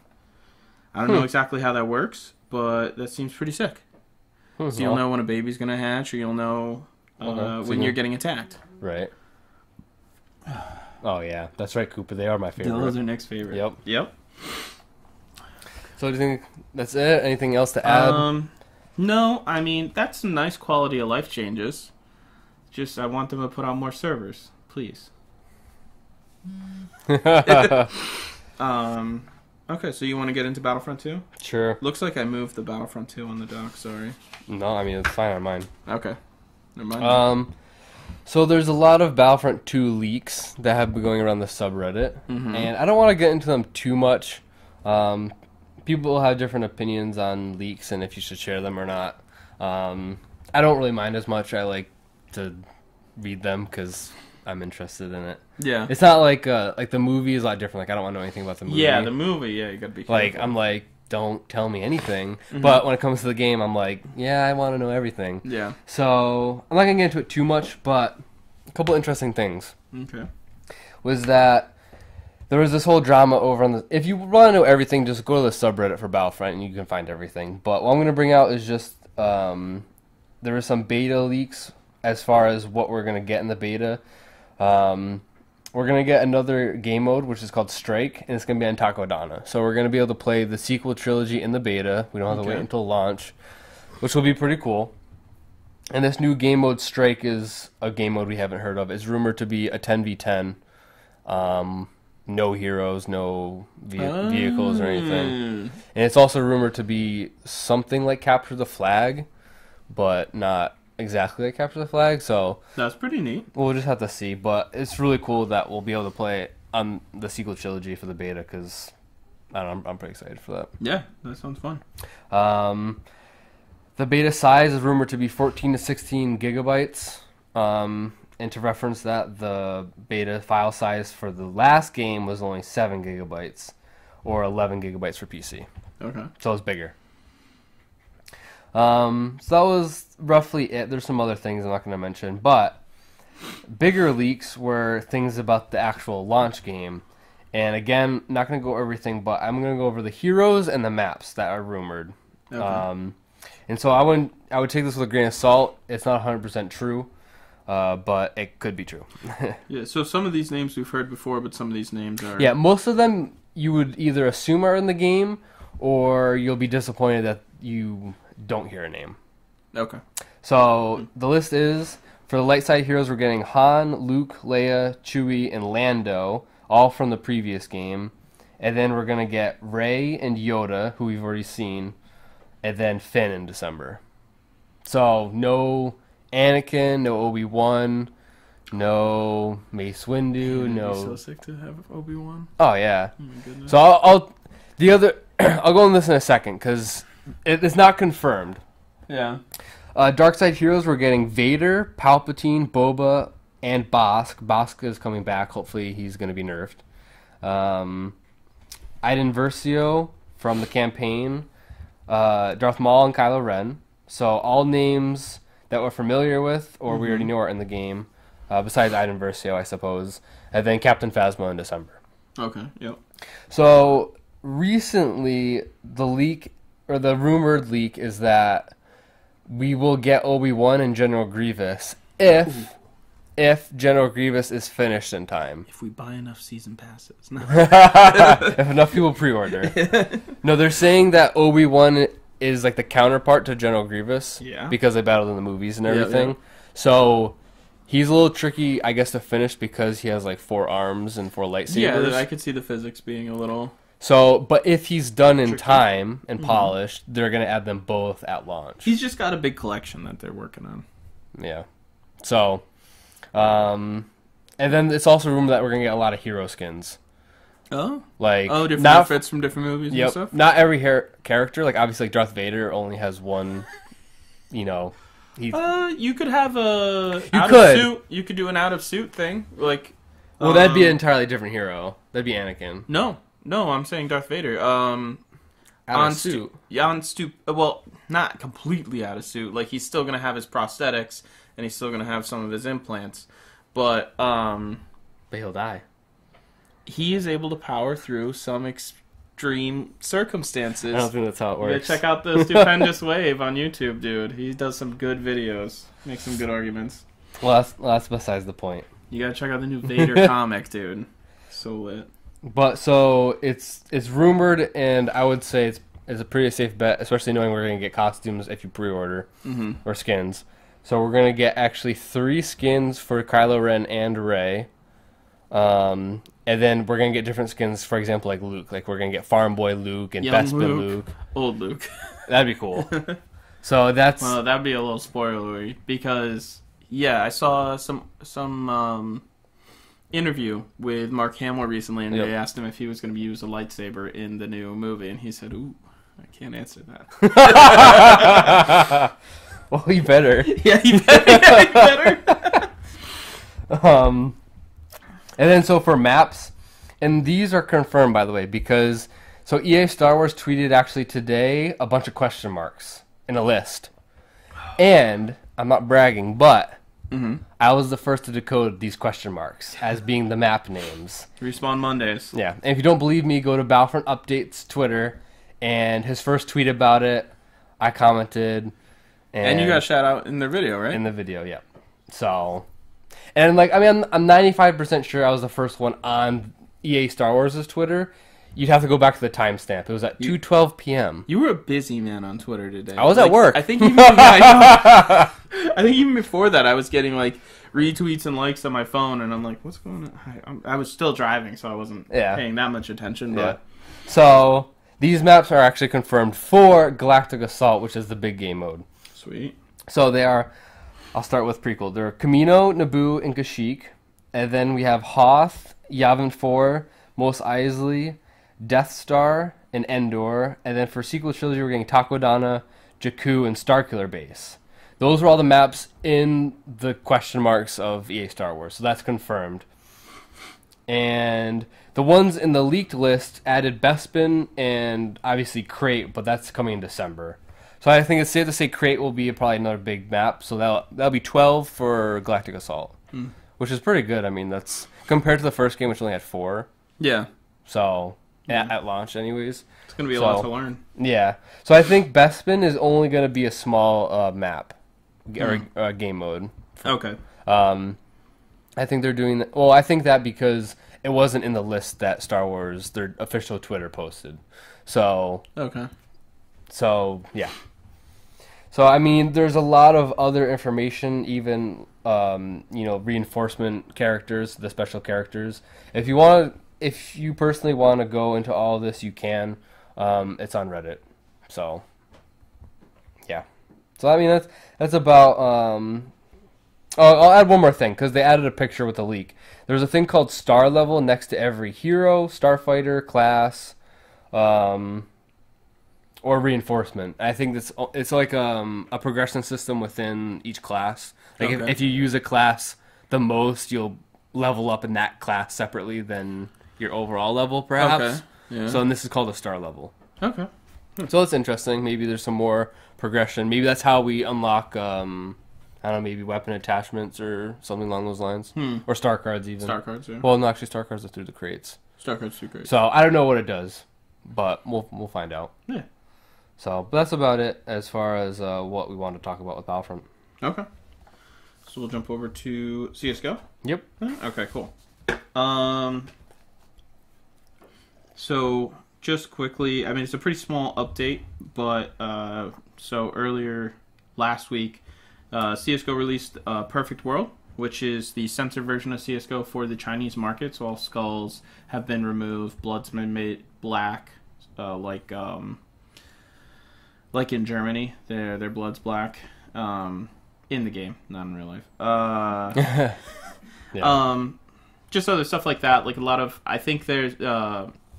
I don't know exactly how that works, but that seems pretty sick. So you'll know when a baby's going to hatch, or you'll know when you're getting attacked. Right. Oh, yeah. That's right, Cooper. They are my favorite. Those are Nick's favorite. Yep. So do you think that's it? Anything else to add? No. I mean, that's some nice quality of life changes. Just, I want them to put on more servers. Please. Okay, so you want to get into Battlefront 2? Sure. Looks like I moved the Battlefront 2 on the dock, sorry. No, I mean, it's fine on mine. Okay. Never mind. So there's a lot of Battlefront 2 leaks that have been going around the subreddit, and I don't want to get into them too much. People have different opinions on leaks and if you should share them or not. I don't really mind as much. I like to read them because I'm interested in it. Yeah. It's not like the movie is a lot different. Like, I don't want to know anything about the movie. Yeah, the movie, you gotta be careful. Like, I'm like, don't tell me anything. But when it comes to the game, I'm like, yeah, I want to know everything. Yeah. So, I'm not going to get into it too much, but a couple interesting things. Okay. Was that there was this whole drama over on the... If you want to know everything, just go to the subreddit for Battlefront and you can find everything. But what I'm going to bring out is just... there were some beta leaks as far as what we're going to get in the beta. We're going to get another game mode, which is called Strike, and it's going to be on Takodana. So we're going to be able to play the sequel trilogy in the beta. We don't have to wait until launch, which will be pretty cool. And this new game mode, Strike, is a game mode we haven't heard of. It's rumored to be a 10v10. No heroes, no vehicles or anything. And it's also rumored to be something like Capture the Flag, but not exactly like Capture the Flag. So that's pretty neat. We'll just have to see. But it's really cool that we'll be able to play it on the sequel trilogy for the beta because I'm pretty excited for that. Yeah, that sounds fun. The beta size is rumored to be 14 to 16 gigabytes. And to reference that, the beta file size for the last game was only 7 gigabytes, or 11 gigabytes for PC. Okay. So it's bigger. So that was roughly it. There's some other things I'm not going to mention, but bigger leaks were things about the actual launch game. And again, not going to go over everything, but I'm going to go over the heroes and the maps that are rumored. Okay. And so I would take this with a grain of salt. It's not 100% true. But it could be true. Yeah, so some of these names we've heard before, but some of these names are... Yeah, most of them you would either assume are in the game, or you'll be disappointed that you don't hear a name. Okay. So the list is, for the light side heroes, we're getting Han, Luke, Leia, Chewie, and Lando, all from the previous game. And then we're going to get Rey and Yoda, who we've already seen, and then Finn in December. So no... Anakin, no Obi-Wan, no Mace Windu, no... It'd be so sick to have Obi-Wan. Oh, yeah. Oh, my goodness. So I'll go on this in a second, because it's not confirmed. Yeah. Dark Side Heroes, we're getting Vader, Palpatine, Boba, and Bosk. Bosk is coming back. Hopefully he's going to be nerfed. Iden Versio from the campaign, Darth Maul and Kylo Ren. So all names... that we're familiar with, or we already know are in the game, besides Iden Versio, I suppose, and then Captain Phasma in December. Okay, yep. So, recently, the leak, or the rumored leak, is that we will get Obi-Wan and General Grievous if General Grievous is finished in time. If we buy enough season passes. No. If enough people pre-order. No, they're saying that Obi-Wan is like the counterpart to General Grievous, yeah, because they battled in the movies and everything. Yeah. So He's a little tricky, I guess, to finish because he has like 4 arms and 4 lightsabers. Yeah, I could see the physics being a little... So, but if he's done in tricky. time and polished, they're going to add them both at launch. He's just got a big collection that they're working on. Yeah. So, and then it's also rumored that we're going to get a lot of hero skins. Oh? Like, different outfits from different movies and stuff? Not every character. Like, obviously, like Darth Vader only has one, you know... You could have a suit. You could do an out of suit thing, like. Well, that'd be an entirely different hero. That'd be Anakin. No, I'm saying Darth Vader. Out of suit. Well, not completely out of suit. Like he's still gonna have his prosthetics and he's still gonna have some of his implants, but he'll die. He is able to power through some extreme circumstances. I don't think that's how it works. Yeah, check out the Stupendous Wave on YouTube, dude. He does some good videos, makes some good arguments. Well, that's besides the point. You gotta check out the new Vader comic, dude. So lit. But so it's rumored, and I would say it's a pretty safe bet, especially knowing we're gonna get costumes if you pre-order or skins. So we're gonna get actually 3 skins for Kylo Ren and Rey. And then we're going to get different skins, for example, like Luke. Like, we're going to get Farm Boy Luke and Young Bespin Luke. Old Luke. That'd be cool. So that's... Well, that'd be a little spoilery, because, yeah, I saw some interview with Mark Hamill recently, and they asked him if he was going to use a lightsaber in the new movie, and he said, ooh, I can't answer that. Well, you better. Yeah, you better. And then so for maps, and these are confirmed, by the way, because so EA Star Wars tweeted actually today a bunch of question marks in a list. And I'm not bragging, but I was the first to decode these question marks as being the map names. Respawn Mondays. Yeah, and if you don't believe me, go to Battlefront Update's Twitter, and his first tweet about it, I commented. And you got a shout out in the video, right? In the video, yeah. So... And, like, I mean, I'm 95% sure I was the first one on EA Star Wars' Twitter. You'd have to go back to the timestamp. It was at 2:12 p.m. You were a busy man on Twitter today. I was at work. I think even, I think even before that, I was getting, like, retweets and likes on my phone, and I'm like, what's going on? I was still driving, so I wasn't paying that much attention. But yeah. So, these maps are actually confirmed for Galactic Assault, which is the big game mode. Sweet. So, they are... I'll start with prequel. There are Kamino, Naboo, and Kashyyyk. And then we have Hoth, Yavin 4, Mos Eisley, Death Star, and Endor. And then for sequel trilogy, we're getting Takodana, Jakku, and Starkiller Base. Those were all the maps in the question marks of EA Star Wars. So that's confirmed. And the ones in the leaked list added Bespin and obviously Crate, but that's coming in December. So I think it's safe to say Crate will be probably another big map. So that'll be 12 for Galactic Assault, which is pretty good. I mean, that's compared to the first game, which only had 4. Yeah. So at launch, anyways, it's gonna be a lot to learn. Yeah. So I think Bespin is only gonna be a small map or game mode. Okay. I think they're doing that. Well, I think that because it wasn't in the list that Star Wars, their official Twitter posted. So okay. So yeah. So I mean, there's a lot of other information, even reinforcement characters, the special characters. If you personally want to go into all this, you can. It's on Reddit. So yeah. So I mean, that's about. I'll add one more thing because they added a picture with the leak. There's a thing called star level next to every hero, starfighter, class, or reinforcement. I think it's like a progression system within each class. Like if you use a class the most, you'll level up in that class separately than your overall level, perhaps. Okay. Yeah. So and this is called a star level. Okay. So it's interesting. Maybe there's some more progression. Maybe that's how we unlock. I don't know, maybe weapon attachments or something along those lines. Or star cards even. Star cards, yeah. Well, no, actually star cards are through the crates. Star cards through crates. So I don't know what it does, but we'll find out. Yeah. So, but that's about it as far as what we want to talk about with Battlefront. Okay. So we'll jump over to CSGO? Yep. Okay, cool. So just quickly, I mean, it's a pretty small update, but so earlier last week, CSGO released Perfect World, which is the censored version of CS:GO for the Chinese market. So all skulls have been removed, blood's been made black, like in Germany, their blood's black. In the game, not in real life. Yeah. Just other stuff like that. Like a lot of, I think there's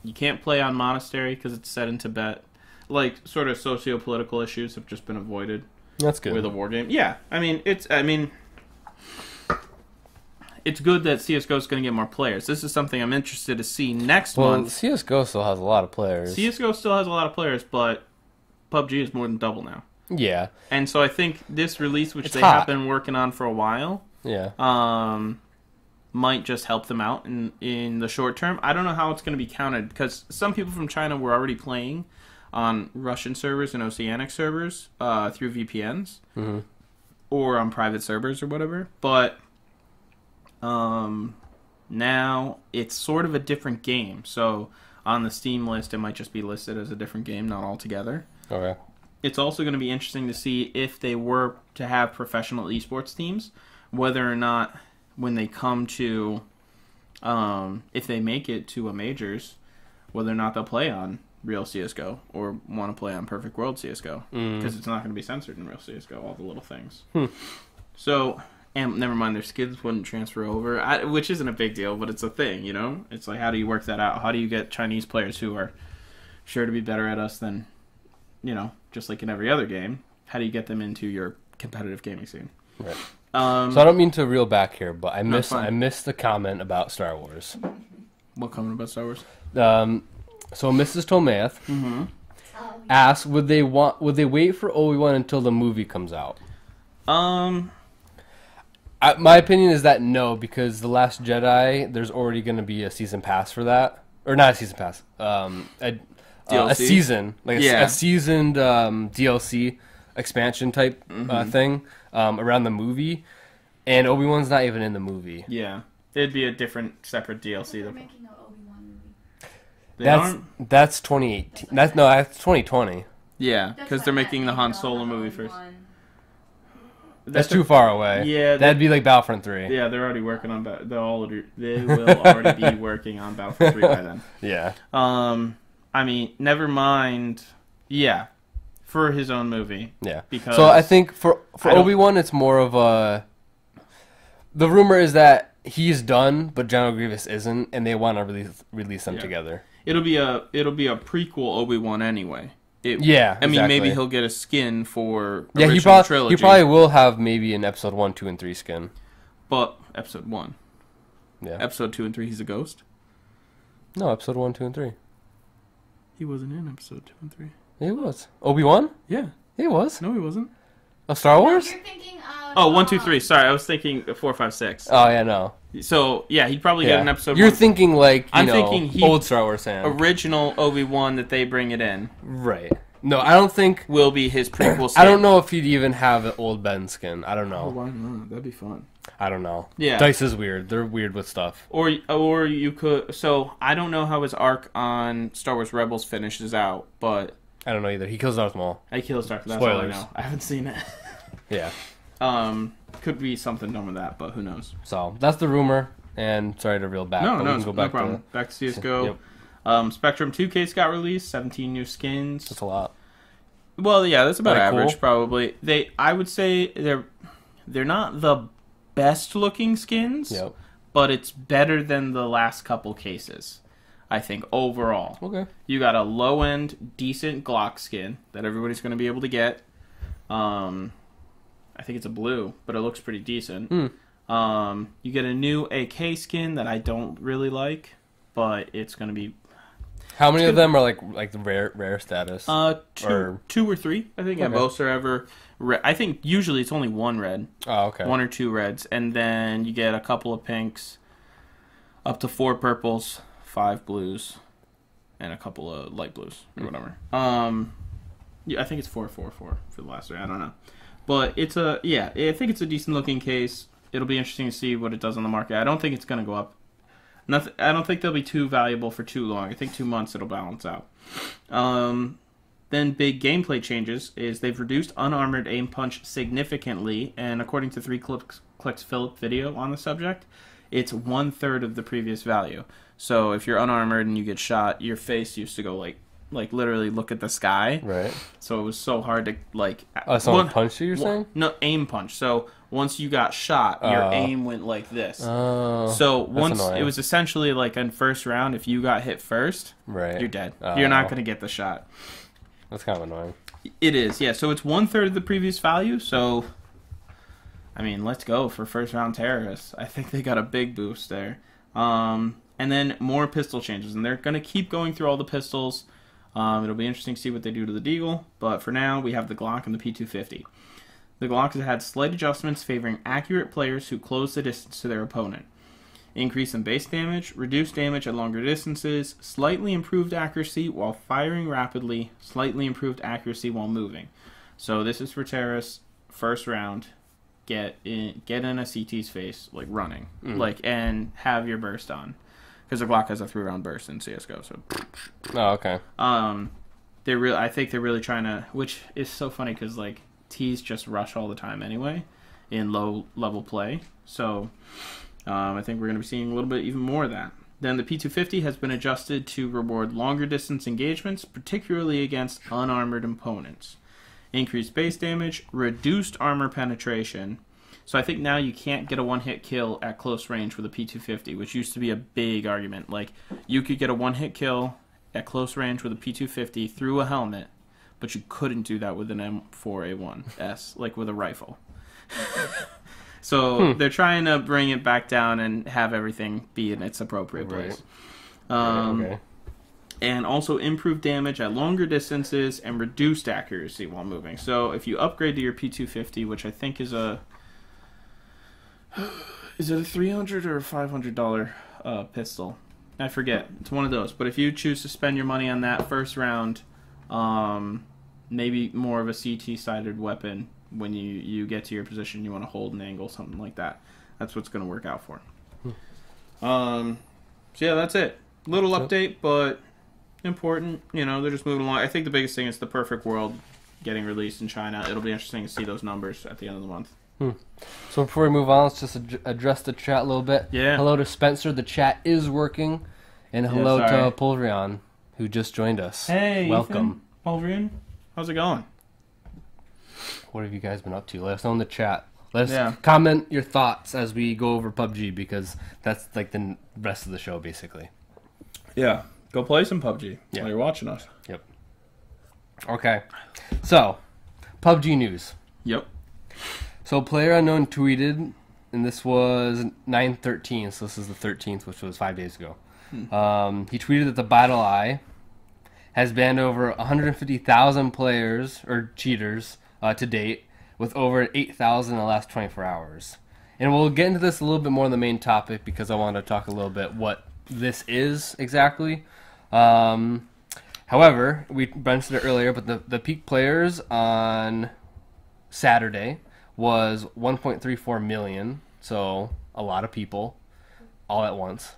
you can't play on Monastery because it's set in Tibet. Like sort of socio-political issues have just been avoided. That's good. With a war game. Yeah, it's good that CS:GO is going to get more players. This is something I'm interested to see next month. CS:GO still has a lot of players. CS:GO still has a lot of players, but PUBG is more than double now. Yeah. And so I think this release, which they have been working on for a while, might just help them out in the short term. I don't know how it's going to be counted, because some people from China were already playing on Russian servers and Oceanic servers through VPNs, or on private servers or whatever. But now it's sort of a different game. So on the Steam list, it might just be listed as a different game, not altogether. Okay. It's also going to be interesting to see if they were to have professional esports teams, whether or not when they come to, if they make it to a majors, whether or not they'll play on real CS:GO or want to play on Perfect World CS:GO, because it's not going to be censored in real CS:GO, all the little things. So, and never mind, their skins wouldn't transfer over, which isn't a big deal, but it's a thing, you know? It's like, how do you work that out? How do you get Chinese players who are sure to be better at us than, you know, just like in every other game, how do you get them into your competitive gaming scene? Right. So I don't mean to reel back here, but I missed the comment about Star Wars. What comment about Star Wars? So Mrs. Tomath asked, would they wait for Obi-Wan until the movie comes out? My My opinion is that no, because The Last Jedi, there's already going to be a season pass for that, or not a season pass, a season, like a seasoned DLC expansion type thing around the movie, and Obi-Wan's not even in the movie. Yeah, it'd be a different, separate DLC. They're making an Obi-Wan movie. That's 2018. That's 2020. Yeah, because they're making the Han Solo movie first. That's too far away. Yeah, that'd be like Battlefront 3. Yeah, they're already working on they will already be working on Battlefront 3 by then. Yeah. I mean, never mind. Yeah, for his own movie. Yeah. Because so I think for Obi-Wan, it's more of a. The rumor is that he's done, but General Grievous isn't, and they want to release them together. It'll be a prequel Obi-Wan anyway. I mean, maybe he'll get a skin for original trilogy. He probably will have maybe an episode 1, 2, and 3 skin. But episode 1. Yeah. Episode 2 and 3, he's a ghost? No, episode 1, 2, and 3. He wasn't in episode 2 and 3. He was. Obi-Wan? Yeah. He was. No, he wasn't. Of Star Wars? No, you're thinking of... Oh, 1, 2, 3. Sorry, I was thinking 4, 5, 6. Oh, yeah, no. So, yeah, he'd probably get an episode You're 1. Thinking like, I'm thinking old Star Wars fan. Original Obi-Wan that they bring it in. Right. No, I don't think... Will be his prequel skin. I don't know if he'd even have an old Ben skin. I don't know. Oh, why not? That'd be fun. I don't know. Yeah. DICE is weird. They're weird with stuff. Or you could... So, I don't know how his arc on Star Wars Rebels finishes out, but... I don't know either. He kills Darth Maul. He kills Darth Maul. That's Spoilers. all I know. I haven't seen it. Yeah. Could be something done with that, but who knows? So, that's the rumor. And sorry to reel back. No, no problem. Back to CSGO. Yep. Spectrum 2 case got released. 17 new skins. That's a lot. Well, yeah, that's about average, cool. probably. I would say they're not the best looking skins, but it's better than the last couple cases, I think, overall. Okay. You got a low end, decent Glock skin that everybody's going to be able to get. I think it's a blue, but it looks pretty decent. You get a new AK skin that I don't really like, but it's going to be... How many of them are like the rare status? Two or three. I think most are ever. I think usually it's only one red. Oh, okay. 1 or 2 reds, and then you get a couple of pinks, up to 4 purples, 5 blues, and a couple of light blues or whatever. Yeah, I think it's 4 for the last 3. I don't know, but it's I think it's a decent looking case. It'll be interesting to see what it does on the market. I don't think it's going to go up. I don't think they'll be too valuable for too long. I think 2 months it'll balance out. Then big gameplay changes is they've reduced unarmored aim punch significantly, and according to 3Clicks Philip video on the subject, it's 1/3 of the previous value. So if you're unarmored and you get shot, your face used to go like literally look at the sky. Right. So it was so hard to like. Someone punched you, you're saying? No, aim punch. So once you got shot, your aim went like this. So once annoying. it was essentially like in first round, if you got hit first, right, you're dead. You're not going to get the shot. That's kind of annoying. It is, yeah. So it's 1/3 of the previous value. So, I mean, let's go for first round terrorists. I think they got a big boost there. And then more pistol changes, and they're going to keep going through all the pistols. It'll be interesting to see what they do to the Deagle, but for now, we have the Glock and the P250. The Glock has had slight adjustments favoring accurate players who close the distance to their opponent. Increase in base damage, reduced damage at longer distances, slightly improved accuracy while firing rapidly, slightly improved accuracy while moving. So this is for terrorists, first round, get in a CT's face, like running, and have your burst on. Because the Glock has a 3-round burst in CSGO, so... Oh, okay. I think they're really trying to... Which is so funny, because, like, T's just rush all the time anyway in low-level play. So, I think we're going to be seeing a little bit even more of that. Then the P250 has been adjusted to reward longer-distance engagements, particularly against unarmored opponents. Increased base damage, reduced armor penetration... So I think now you can't get a one-hit kill at close range with a P250, which used to be a big argument. Like, you could get a one-hit kill at close range with a P250 through a helmet, but you couldn't do that with an M4A1S, like with a rifle. So they're trying to bring it back down and have everything be in its appropriate place. Okay. And also improve damage at longer distances and reduced accuracy while moving. So if you upgrade to your P250, which I think is a... Is it a $300 or a $500 pistol? I forget. It's one of those. But if you choose to spend your money on that first round, maybe more of a CT-sided weapon when you get to your position, you want to hold an angle, something like that. That's what's going to work out for. So yeah, that's it. Little update, but important. You know, they're just moving along. I think the biggest thing is the Perfect World getting released in China. It'll be interesting to see those numbers at the end of the month. So before we move on, let's just address the chat a little bit. Yeah. Hello to Spencer. The chat is working. And hello to Pulverion, who just joined us. Hey, welcome. Pulverion. How's it going? What have you guys been up to? Let us know in the chat. Let us comment your thoughts as we go over PUBG, because that's like the rest of the show, basically. Yeah. Go play some PUBG while you're watching us. Yep. Okay. So, PUBG news. Yep. So, PlayerUnknown tweeted, and this was 9/13, so this is the 13th, which was 5 days ago. He tweeted that the Battle Eye has banned over 150,000 players, or cheaters, to date, with over 8,000 in the last 24 hours. And we'll get into this a little bit more on the main topic, because I want to talk a little bit what this is exactly. However, we mentioned it earlier, but the peak players on Saturday was 1.34 million, so a lot of people all at once.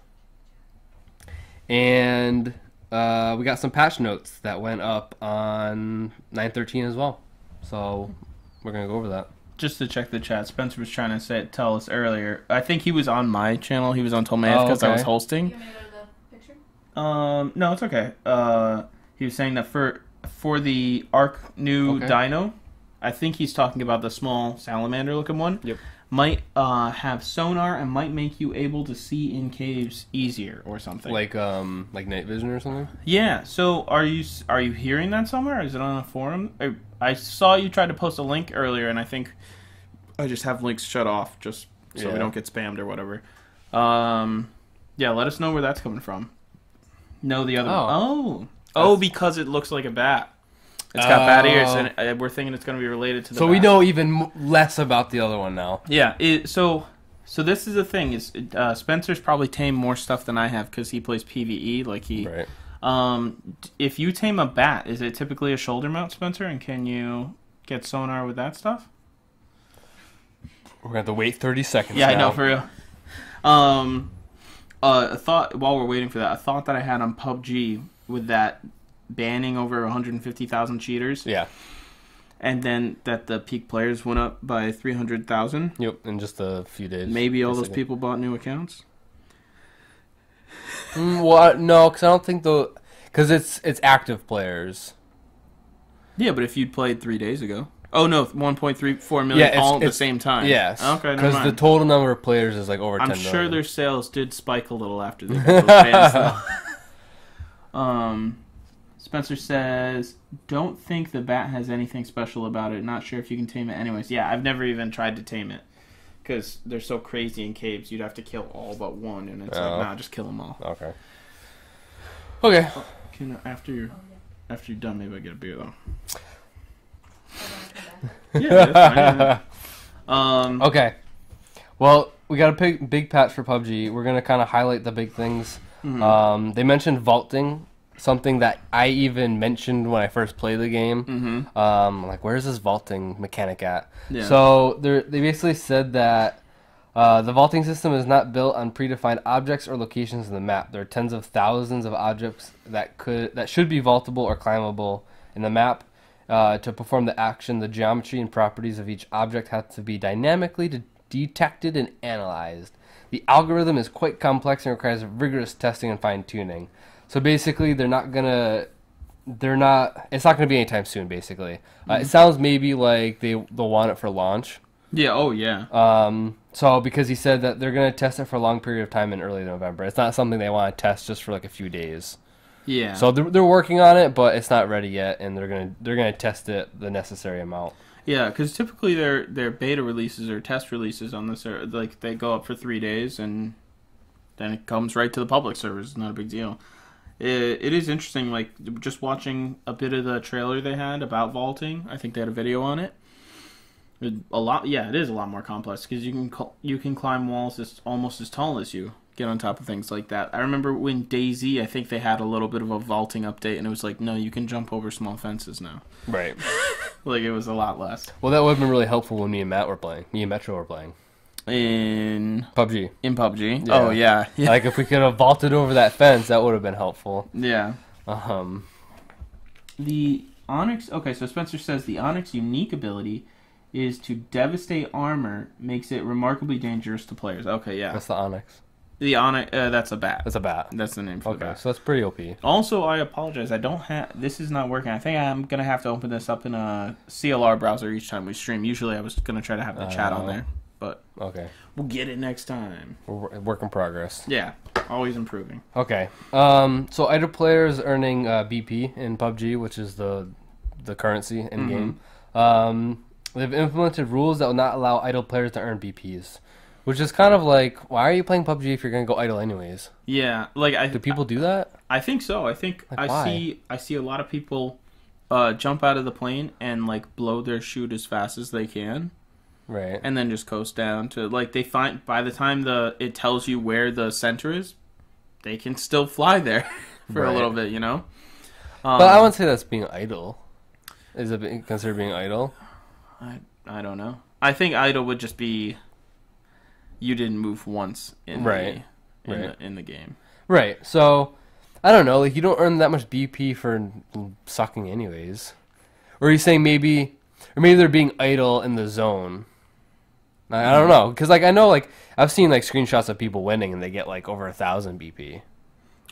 And we got some patch notes that went up on 9/13 as well. So we're going to go over that. Just to check the chat, Spencer was trying to tell us earlier. I think he was on my channel. He was on Tomath because I was hosting. You want me to go to the picture? No, it's okay. He was saying that for the Arc new Dino, I think he's talking about the small salamander-looking one. Yep. Might have sonar and might make you able to see in caves easier or something. Like night vision or something? Yeah. So are you hearing that somewhere? Is it on a forum? I saw you tried to post a link earlier, and I think I just have links shut off just so we don't get spammed or whatever. Yeah. Let us know where that's coming from. No, the other. Oh, because it looks like a bat. It's got bat ears, and we're thinking it's going to be related to the bat. we know even less about the other one now. Yeah, so this is the thing, is Spencer's probably tamed more stuff than I have because he plays PvE, like he... Right. If you tame a bat, is it typically a shoulder mount, Spencer, and can you get sonar with that stuff? We're going to have to wait 30 seconds Yeah, now. I know, for real. A thought, while we're waiting for that, a thought that I had on PUBG with that banning over 150,000 cheaters. Yeah. And then that the peak players went up by 300,000. Yep, in just a few days. Maybe all those people bought new accounts. Well, no, because I don't think because it's active players. Yeah, but if you'd played 3 days ago. Oh no, 1.34 million all at the same time. Yes. Okay, because the total number of players is like over 10 I'm million. sure their sales did spike a little after they got those bans, though. Spencer says, "Don't think the bat has anything special about it. Not sure if you can tame it anyways." Yeah, I've never even tried to tame it because they're so crazy in caves. You'd have to kill all but one, and it's like, nah, just kill them all. Okay. Okay. After you're done, maybe I get a beer though. Yeah, that's fine. Okay. Well, we got a big patch for PUBG. We're gonna kind of highlight the big things. Mm-hmm. They mentioned vaulting, something that I even mentioned when I first played the game. Mm-hmm. Like, where's this vaulting mechanic at? Yeah. So they basically said that the vaulting system is not built on predefined objects or locations in the map. There are tens of thousands of objects that should be vaultable or climbable in the map. To perform the action, the geometry and properties of each object have to be dynamically detected and analyzed. The algorithm is quite complex and requires rigorous testing and fine-tuning. So basically, it's not gonna be anytime soon. Basically, it sounds maybe like they'll want it for launch. Yeah. Oh yeah. So because he said that they're gonna test it for a long period of time in early November. It's not something they want to test just for like a few days. Yeah. So they're working on it, but it's not ready yet, and they're gonna test it the necessary amount. Yeah, because typically their beta releases or test releases on this are like they go up for 3 days and then it comes right to the public servers. It's not a big deal. It is interesting, like just watching a bit of the trailer they had about vaulting. I think they had a video on it. It is a lot more complex because you can climb walls almost as tall as you. Get on top of things like that. I remember when DayZ, I think they had a little bit of a vaulting update, and it was like, no, you can jump over small fences now. Right. Like, it was a lot less. Well, that would have been really helpful when me and Metro were playing. In PUBG. In PUBG? Yeah. Oh, yeah. Like, if we could have vaulted over that fence, that would have been helpful. Yeah. The Onyx... Okay, so Spencer says the Onyx unique ability is to devastate armor, makes it remarkably dangerous to players. Okay, yeah. That's the Onyx. The Onyx, that's a bat. That's a bat. That's the name for the bat. So that's pretty OP. Also, I apologize. I don't have... This is not working. I think I'm going to have to open this up in a CLR browser each time we stream. Usually I was going to try to have the chat on there, but okay, we'll get it next time. Work in progress. Yeah, always improving. Okay. So idle players earning BP in PUBG, which is the currency in game. They've implemented rules that will not allow idle players to earn BPs. Which is kind of like, why are you playing PUBG if you're going to go idle anyways? Yeah, like do people do that? I think so. I think like, I see a lot of people jump out of the plane and like blow their chute as fast as they can. Right. And then just coast down to like they find by the time it tells you where the center is, they can still fly there for a little bit, you know? But I wouldn't say that's being idle. Is it considered being idle? I don't know. I think idle would just be you didn't move once in the game. Right. So, I don't know. Like, you don't earn that much BP for sucking anyways. Or are you saying maybe they're being idle in the zone? I don't know. Because, like, I know, like, I've seen, like, screenshots of people winning and they get, like, over 1,000 BP.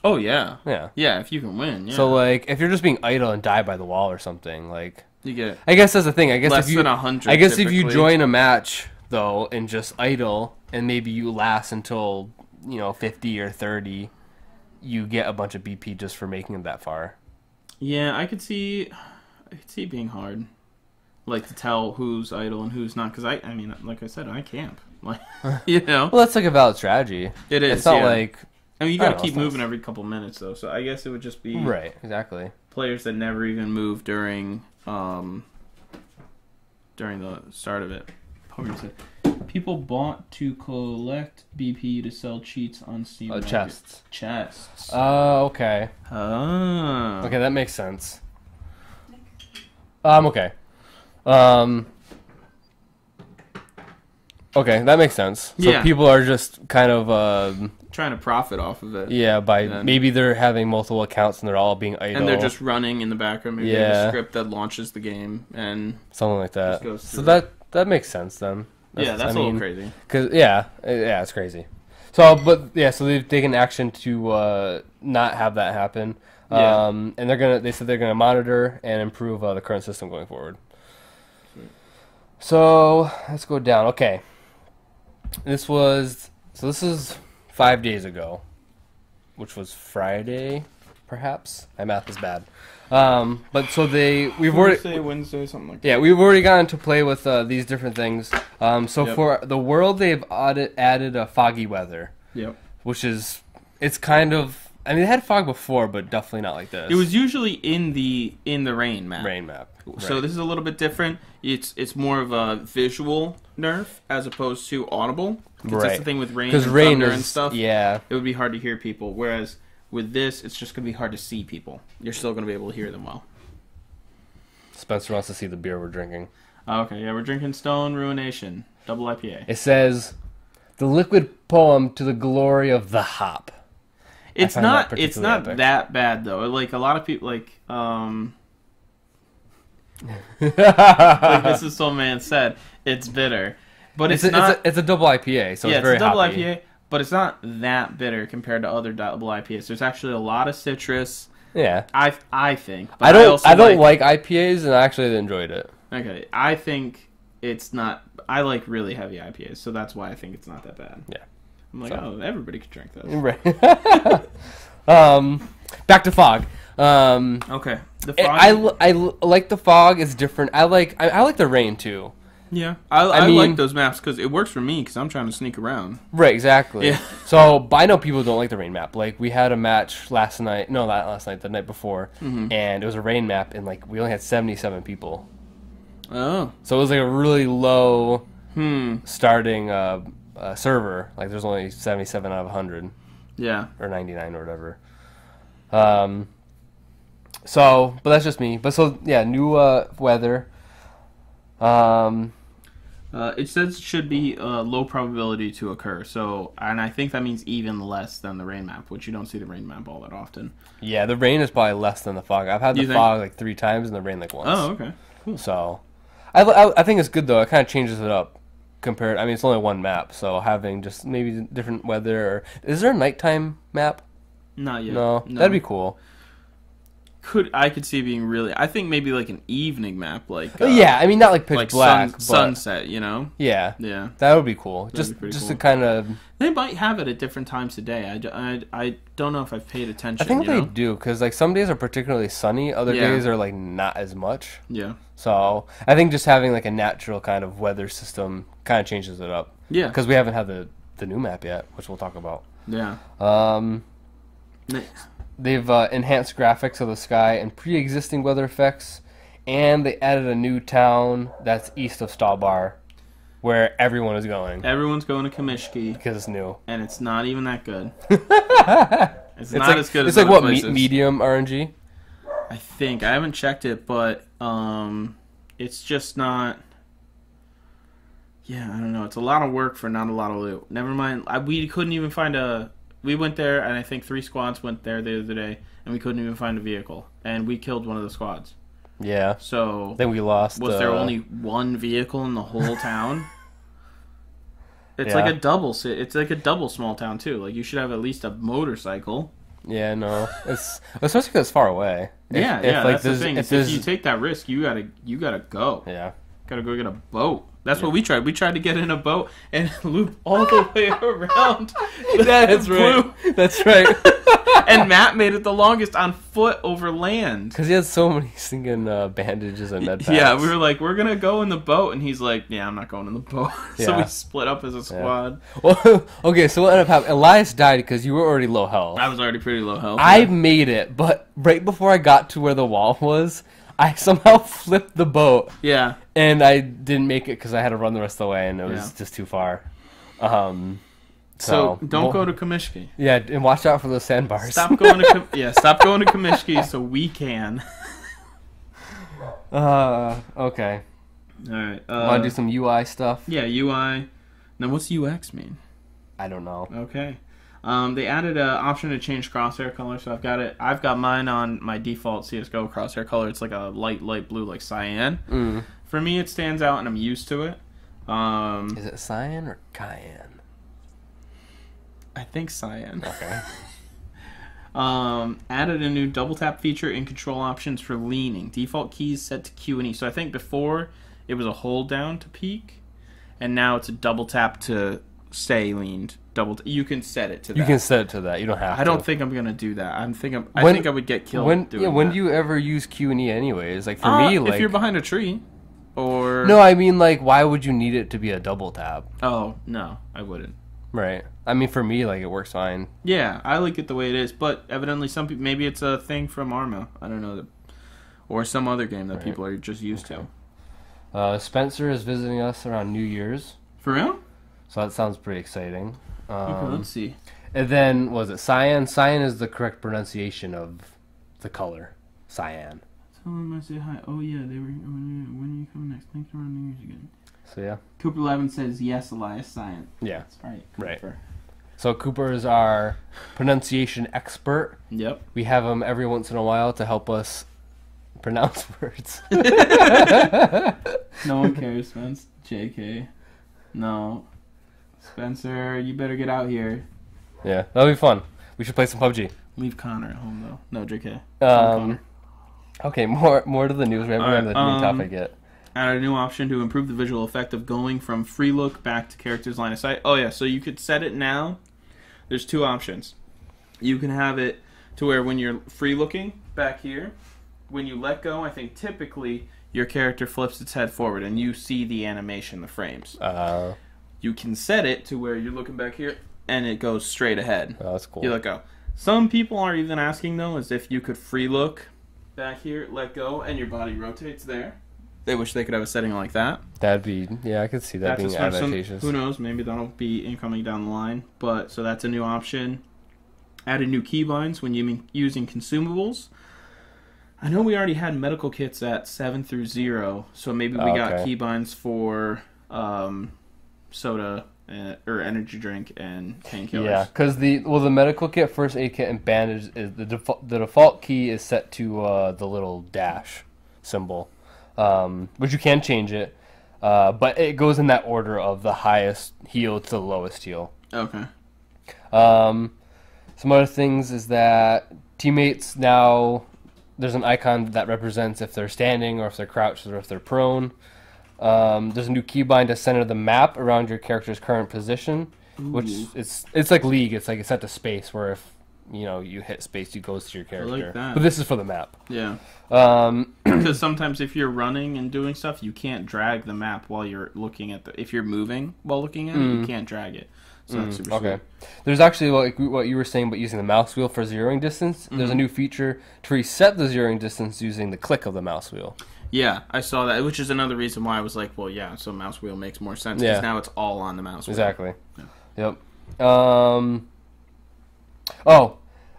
Oh, yeah. Yeah. Yeah, if you can win, yeah. So, like, if you're just being idle and die by the wall or something, like... You get... I guess that's the thing. I guess less than 100, I guess if you join a match, though, and just idle... and maybe you last until, 50 or 30, you get a bunch of BP just for making it that far. Yeah, I could see it being hard. Like, to tell who's idle and who's not. Because, I mean, like I said, I camp. Like, Well, that's like a valid strategy. It is, It's not like... I mean, you got to keep moving every couple minutes, though. So I guess it would just be... Right, exactly. Players that never even move during the start of it. People bought to collect BP to sell cheats on Steam. Chests. Oh, okay. Oh. Okay, that makes sense. Okay. Okay, that makes sense. So people are just kind of trying to profit off of it. Yeah, by then, maybe they're having multiple accounts and they're all being idle. and they're just running in the background. Maybe they have a script that launches the game and something like that. So it. that makes sense then. That's a little crazy. Cause yeah, it's crazy. So, but yeah, so they've taken action to not have that happen. Yeah. And they said they're gonna monitor and improve the current system going forward. Sweet. So let's go down. Okay, this is 5 days ago, which was Friday, perhaps. My math is bad. But so we've already Wednesday, something like that. Yeah, we've already gotten to play with these different things. For the world, they've added a foggy weather. Yep. Which is, it's kind of. I mean, they had fog before, but definitely not like this. It was usually in the rain map. Rain map. So right. This is a little bit different. It's more of a visual nerf as opposed to audible. Right. That's the thing with rain and thunder and stuff. Yeah. It would be hard to hear people. Whereas with this, it's just going to be hard to see people. You're still going to be able to hear them well. Spencer wants to see the beer we're drinking. Okay, yeah, we're drinking Stone Ruination Double IPA. It says, "The liquid poem to the glory of the hop." It's not epic. that bad though. Like a lot of people like like This Is So Man said, it's bitter. But it's not it's a double IPA, so it's very it's a double hoppy. IPA, but it's not that bitter compared to other double IPAs. There's actually a lot of citrus. Yeah. I think. But I don't like IPAs, and I actually enjoyed it. Okay. I think it's not. I like really heavy IPAs, so that's why I think it's not that bad. Yeah. I'm like, everybody could drink this. Right. Back to fog. Okay. The fog. I like the fog. It's different. I like the rain too. Yeah, I mean, like those maps because it works for me because I'm trying to sneak around. Right, exactly. Yeah. So, but I know people don't like the rain map. Like, we had a match last night. No, not last night. The night before, and it was a rain map, and like we only had 77 people. Oh. So it was like a really low starting server. Like, there's only 77 out of 100. Yeah. Or 99 or whatever. So, but that's just me. But so yeah, new weather. It says it should be low probability to occur. So, and I think that means even less than the rain map, which you don't see the rain map all that often. Yeah, the rain is probably less than the fog. I've had the fog like 3 times and the rain like once. Oh, okay. Cool. So, I think it's good though. It kind of changes it up compared. I mean, it's only one map, so having just maybe different weather. Or, is there a nighttime map? Not yet. No, that'd be cool. I could see it being really. I think maybe like an evening map, like yeah. I mean, not like pitch black, but sunset. You know. Yeah. Yeah. That would be cool. That'd be just cool. to kind of. They might have it at different times of day. I don't know if I've paid attention. I think they do because like some days are particularly sunny, other days are like not as much. Yeah. So I think just having like a natural kind of weather system kind of changes it up. Yeah. Because we haven't had the new map yet, which we'll talk about. Yeah. Next. They've enhanced graphics of the sky and pre-existing weather effects, and they added a new town that's east of Stalbar, where everyone is going. Everyone's going to Kamishki because it's new, and it's not even that good. It's not as good as it's like other places. Medium RNG. I think I haven't checked it, but it's just not. Yeah, I don't know. It's a lot of work for not a lot of loot. Never mind. We couldn't even find a. We went there, and I think 3 squads went there the other day, and we couldn't even find a vehicle. And we killed one of the squads. Yeah. So then we lost. Was there only one vehicle in the whole town? It's like a double. It's like a double small town too. Like you should have at least a motorcycle. Yeah, no, it's especially because it's far away. Yeah, that's the thing. If you take that risk, you gotta go. Yeah. Gotta go get a boat. That's what we tried. We tried to get in a boat and loop all the way around. That's right. That's right. And Matt made it the longest on foot over land. Because he had so many stinking bandages and med packs. Yeah, we were like, we're going to go in the boat. And he's like, yeah, I'm not going in the boat. So we split up as a squad. Yeah. Well, okay, so what ended up happening? Elias died because you were already low health. I was already pretty low health. I made it, but right before I got to where the wall was, I somehow flipped the boat. Yeah. And I didn't make it because I had to run the rest of the way, and it was just too far. So don't go to Kamishki. Yeah, and watch out for those sandbars. Stop going to Kamishki so we can. Okay. All right. Want to do some UI stuff? Yeah, UI. Now, what's UX mean? I don't know. Okay. They added an option to change crosshair color, so I've got mine on my default CS:GO crosshair color. It's like a light blue, like cyan. For me, it stands out, and I'm used to it. Is it cyan or cayenne? I think cyan. Okay. Added a new double tap feature in control options for leaning. Default keys set to Q and E. So I think before it was a hold down to peek, and now it's a double tap to stay leaned. You can set it to that. You can set it to that. You don't have to. I don't think I'm gonna do that. I think I would get killed. When doing when that. do you ever use Q and E anyways? Like for me, like if you're behind a tree, or no, I mean like why would you need it to be a double tap? Oh no, I wouldn't. Right. I mean for me, like it works fine. Yeah, I like it the way it is, but evidently some people, maybe it's a thing from Arma. I don't know, or some other game that people are just used to. Spencer is visiting us around New Year's. For real? So that sounds pretty exciting. Okay, let's see. And then, was it cyan? Cyan is the correct pronunciation of the color. Cyan. Tell them I say hi. Oh, yeah, they were. When are you coming next? Thanks for around New Year's again. So, yeah. Cooper11 says, yes, Elias, Cyan. Yeah. That's right. Right. Cooper. So, Cooper is our pronunciation expert. Yep. We have him every once in a while to help us pronounce words. No one cares, Spence. JK. No. Spencer, you better get out here. Yeah, that'll be fun. We should play some PUBG. Leave Connor at home, though. No, JK. Connor. Okay, more to the news. We haven't All right, gotten to the main topic yet. Added a new option to improve the visual effect of going from free look back to character's line of sight. Oh, yeah, so you could set it now. There's two options. You can have it to where when you're free looking back here, when you let go, I think typically your character flips its head forward and you see the animation, the frames. You can set it to where you're looking back here and it goes straight ahead. Oh, that's cool. You let go. Some people are even asking, though, is if you could free look back here, let go, and your body rotates there. They wish they could have a setting like that. That'd be, yeah, I could see that being advantageous. Who knows? Maybe that'll be incoming down the line. But so that's a new option. Added new keybinds when using consumables. I know we already had medical kits at 7 through 0, so maybe we got keybinds for soda or energy drink and painkillers. Yeah, because the medical kit, first aid kit, and bandage is the default key is set to the little dash symbol, which you can change it, but it goes in that order of the highest heal to the lowest heal. Okay. Some other things is that teammates now, there's an icon that represents if they're standing or if they're crouched or if they're prone. There's a new keybind to center the map around your character's current position, which it's like League. It's like it's set to space, where if you hit space, it goes to your character. I like that. But this is for the map. Yeah. Because sometimes if you're running and doing stuff, you can't drag the map while you're looking at if you're moving while looking at it, you can't drag it. So that's super okay. sweet. There's actually like what you were saying about using the mouse wheel for zeroing distance. There's a new feature to reset the zeroing distance using the click of the mouse wheel. Yeah, I saw that, which is another reason why I was like, well, yeah, so mouse wheel makes more sense because now it's all on the mouse wheel. Exactly. Yeah. Yep.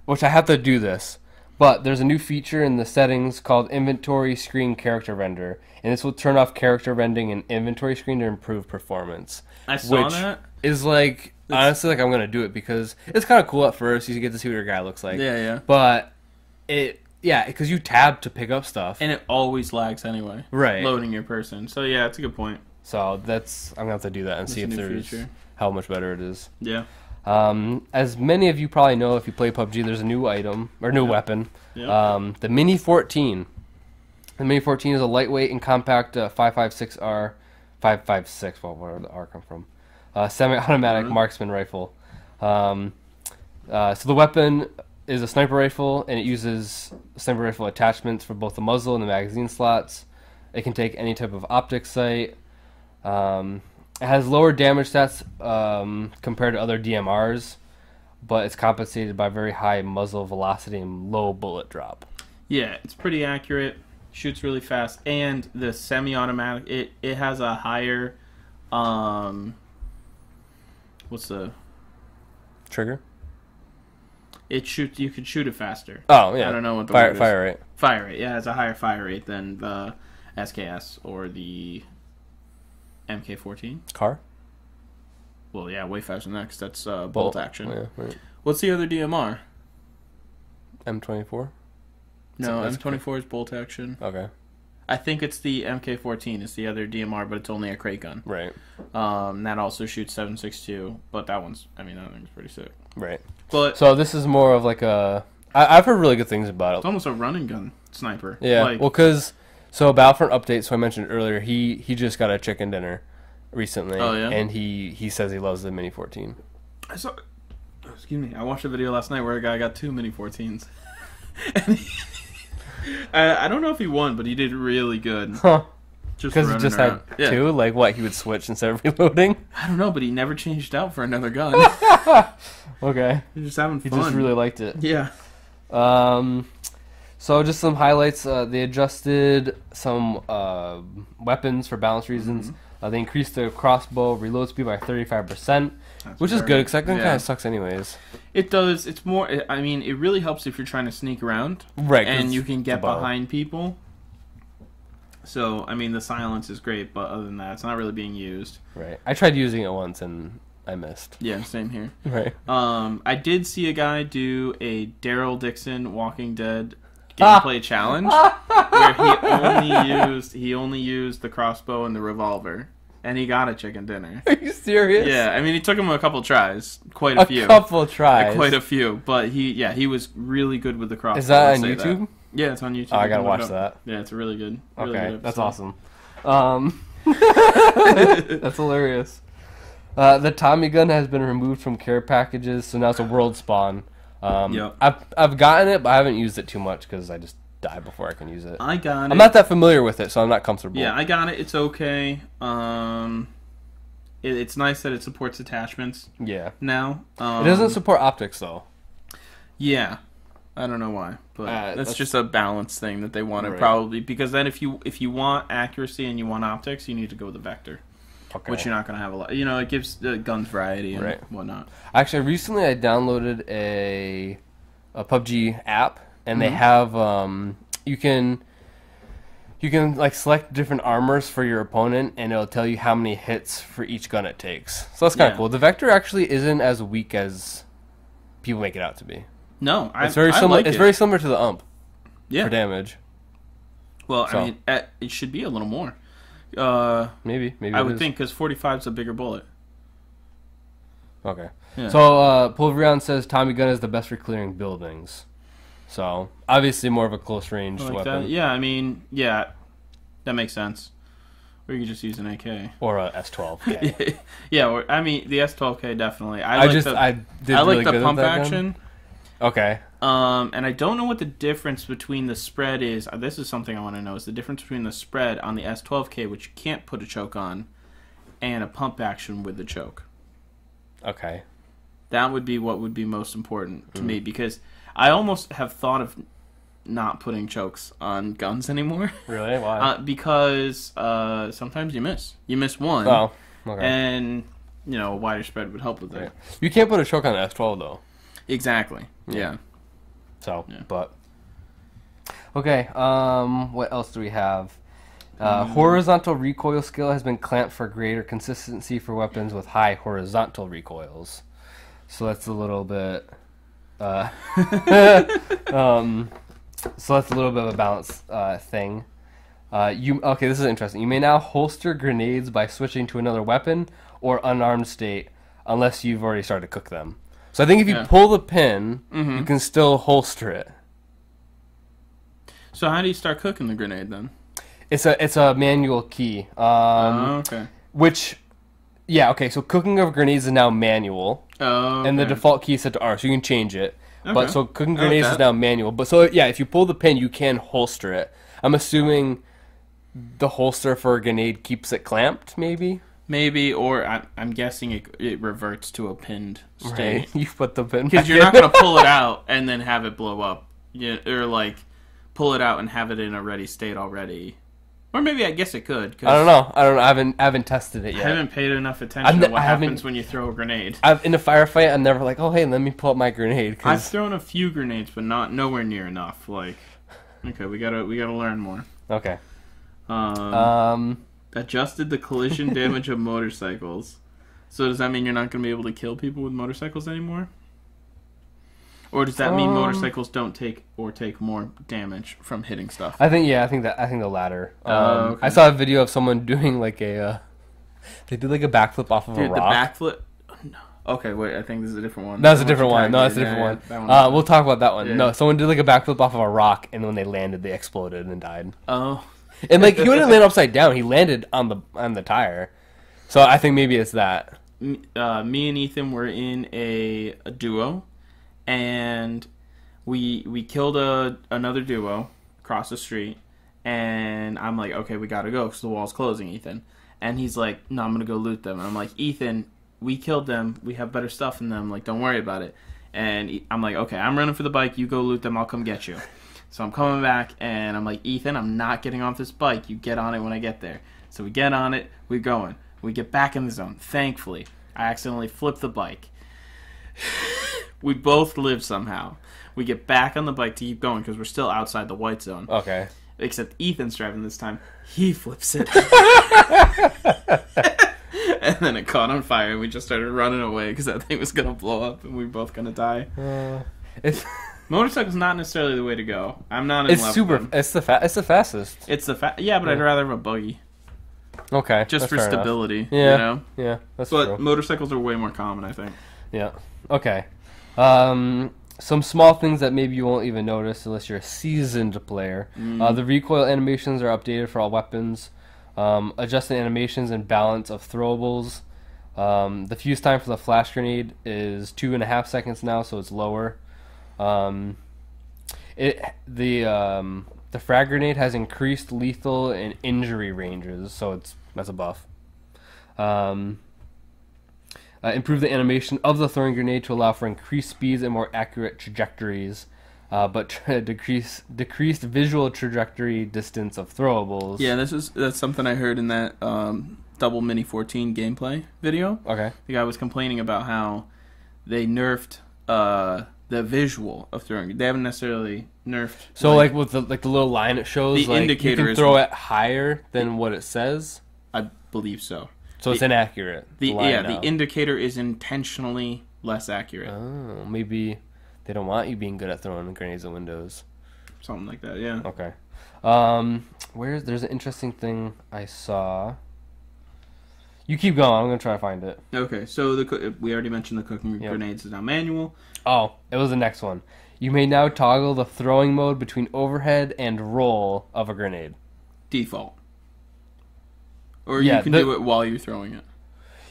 Which I have to do this, but there's a new feature in the settings called Inventory Screen Character Render, and this will turn off character rendering in inventory screen to improve performance. I saw that. Is like, honestly, like I'm going to do it because it's kind of cool at first. You get to see what your guy looks like. Yeah, yeah. But because you tab to pick up stuff. And it always lags anyway. Right. Loading your person. So, yeah, it's a good point. So, I'm going to have to do that and see if there's how much better it is. Yeah. As many of you probably know, if you play PUBG, there's a new item, or new weapon. Yep. The Mini 14. The Mini 14 is a lightweight and compact 5.56R. 5.56, well, where did the R come from? Semi-automatic marksman rifle. So the weapon is a sniper rifle, and it uses sniper rifle attachments for both the muzzle and the magazine slots. It can take any type of optic sight. It has lower damage stats compared to other DMRs, but it's compensated by very high muzzle velocity and low bullet drop. Yeah, it's pretty accurate. Shoots really fast, and the semi-automatic it has a higher what's the trigger? It shoots. You can shoot it faster. Oh yeah. I don't know what the word is. Fire rate. Fire rate. Yeah, it has a higher fire rate than the SKS or the MK14. Car. Well, yeah, way faster than that 'cause that's bolt action. Yeah, right. What's the other DMR? M24. No, That's M24 is bolt action. Okay. I think it's the MK14 is the other DMR, but it's only a crate gun. Right. That also shoots 7.62, but that one's, I mean, that thing's pretty sick. Right. But So this is more of like a... I've heard really good things about it's it. almost a running gun sniper. Yeah. Like, Well, because... So Battlefront update, so I mentioned earlier, he just got a chicken dinner recently. Oh, yeah? And he says he loves the Mini 14. I saw... Excuse me. I watched a video last night where a guy got 2 Mini 14s. And I don't know if he won, but he did really good. Huh. Just Because he running just around. had two? Like what, he would switch instead of reloading? I don't know, but he never changed out for another gun. Okay. He's just having He fun. just really liked it. Yeah. So just some highlights. They adjusted some weapons for balance reasons. They increased the crossbow reload speed by 35%, which is good because that gun kind of sucks anyways. It does. It's more. I mean, it really helps if you're trying to sneak around, Right? And you can get behind people. So I mean, the silence is great, but other than that, it's not really being used. Right. I tried using it once and I missed. Yeah, same here. Right. I did see a guy do a Daryl Dixon Walking Dead gameplay challenge where he only used the crossbow and the revolver, and he got a chicken dinner. Are you serious? Yeah, I mean, it took him a couple tries, quite a few, quite a few, but he was really good with the crossbow. Is that on YouTube? Yeah, it's on YouTube. Oh, I gotta watch that. Yeah, it's a really good. Really Okay, good that's episode. awesome. That's hilarious. The Tommy gun has been removed from care packages, so now it's a world spawn. Yep. I've gotten it, but I haven't used it too much because I just die before I can use it. I got it. I'm not that familiar with it, so I'm not comfortable. Yeah, I got it. It's okay. It's nice that it supports attachments. Yeah. Now it doesn't support optics though. Yeah, I don't know why, but that's just a balance thing that they wanted probably, because then if you want accuracy and you want optics, you need to go with the vector. Okay. Which you're not going to have a lot. You know, it gives guns variety and whatnot. Actually, recently I downloaded a PUBG app, and they have you can like select different armors for your opponent, and it'll tell you how many hits for each gun it takes. So that's kind of cool. The vector actually isn't as weak as people make it out to be. No, it's very similar. It's very similar to the ump for damage. Well, so. I mean, it should be a little more. Maybe I would think, because 45 is a bigger bullet. Okay. Yeah. So Pulverion says Tommy gun is the best for clearing buildings. So obviously more of a close range weapon. That. Yeah, I mean, yeah, that makes sense. Or you could just use an AK or a S12K. Yeah, I mean the S12K definitely. I like the pump action. Okay. And I don't know what the difference between the spread is. This is something I want to know. Is the difference between the spread on the S12K, which you can't put a choke on, and a pump action with the choke. Okay. That would be what would be most important to me, because I almost have thought of not putting chokes on guns anymore. Really? Why? Because sometimes you miss. You miss one. Oh, okay. And, you know, a wider spread would help with that. You can't put a choke on an S12, though. Exactly. Yeah. So, but... Okay, what else do we have? Horizontal recoil skill has been clamped for greater consistency for weapons with high horizontal recoils. So that's a little bit... so that's a little bit of a balance thing. Okay, this is interesting. You may now holster grenades by switching to another weapon or unarmed state unless you've already started to cook them. So I think if you pull the pin, you can still holster it. So how do you start cooking the grenade then? It's a manual key. Okay. Which, so cooking of grenades is now manual. Oh, okay. And the default key is set to R, so you can change it. Okay. But so cooking grenades is now manual. But so if you pull the pin, you can holster it. I'm assuming the holster for a grenade keeps it clamped, maybe? Maybe, or I'm guessing it reverts to a pinned state. Right. You put the pin because you're not going to pull it out and then have it blow up. Or like pull it out and have it in a ready state already. Or maybe I guess it could. I don't know. I haven't tested it yet. I haven't paid enough attention to what happens when you throw a grenade. In a firefight, I'm never like, oh hey, let me pull up my grenade. I've thrown a few grenades, but nowhere near enough. Like, okay, we gotta learn more. Okay. Adjusted the collision damage of motorcycles. So does that mean you're not going to be able to kill people with motorcycles anymore? Or does that mean motorcycles don't take more damage from hitting stuff? I think the latter. Okay. I saw a video of someone doing like a they did like a backflip off of a rock. The backflip. No. Okay, wait. I think this is a different one. That's a different one. No, that's a different one. We'll talk about that one. Yeah. No, someone did like a backflip off of a rock, and when they landed, they exploded and died. Oh. And like he wouldn't land upside down; he landed on the tire. So I think maybe it's that. Me and Ethan were in a duo, and we killed another duo across the street, and I'm like, okay, we gotta go because the wall's closing, Ethan. And he's like, no, I'm gonna go loot them. And I'm like, Ethan, we killed them. We have better stuff than them. Like, don't worry about it. And I'm like, okay, I'm running for the bike. You go loot them. I'll come get you. So I'm coming back, and I'm like, Ethan, I'm not getting off this bike. You get on it when I get there. So we get on it. We're going. We get back in the zone. Thankfully, I accidentally flipped the bike. We both live somehow. We get back on the bike to keep going because we're still outside the white zone. Okay. Except Ethan's driving this time. He flips it. And then it caught on fire, and we just started running away because that thing was going to blow up, and we were both going to die. Motorcycle's not necessarily the way to go. I'm not in love with them. It's the fastest. Yeah, but I'd rather have a buggy. Okay. Just for stability, Yeah. you know? Yeah, that's true. But motorcycles are way more common, I think. Yeah. Okay. Some small things that maybe you won't even notice unless you're a seasoned player. The recoil animations are updated for all weapons. Adjusting animations and balance of throwables. The fuse time for the flash grenade is 2.5 seconds now, so it's lower. The frag grenade has increased lethal and injury ranges, so that's a buff. Improve the animation of the throwing grenade to allow for increased speeds and more accurate trajectories, but decreased visual trajectory distance of throwables. Yeah, that's something I heard in that Double Mini 14 gameplay video. Okay. The guy was complaining about how they nerfed the visual of throwing. They haven't necessarily nerfed. So like with the little line it shows, the like indicator you can throw it higher than what it says. I believe so. So it's inaccurate. The indicator is intentionally less accurate. Oh, maybe they don't want you being good at throwing grenades at windows. Something like that, yeah. Okay. There's an interesting thing I saw. You keep going. I'm gonna try to find it. Okay, so we already mentioned the cooking grenades is now manual. Oh, it was the next one. You may now toggle the throwing mode between overhead and roll of a grenade. Default. Or you can do it while you're throwing it.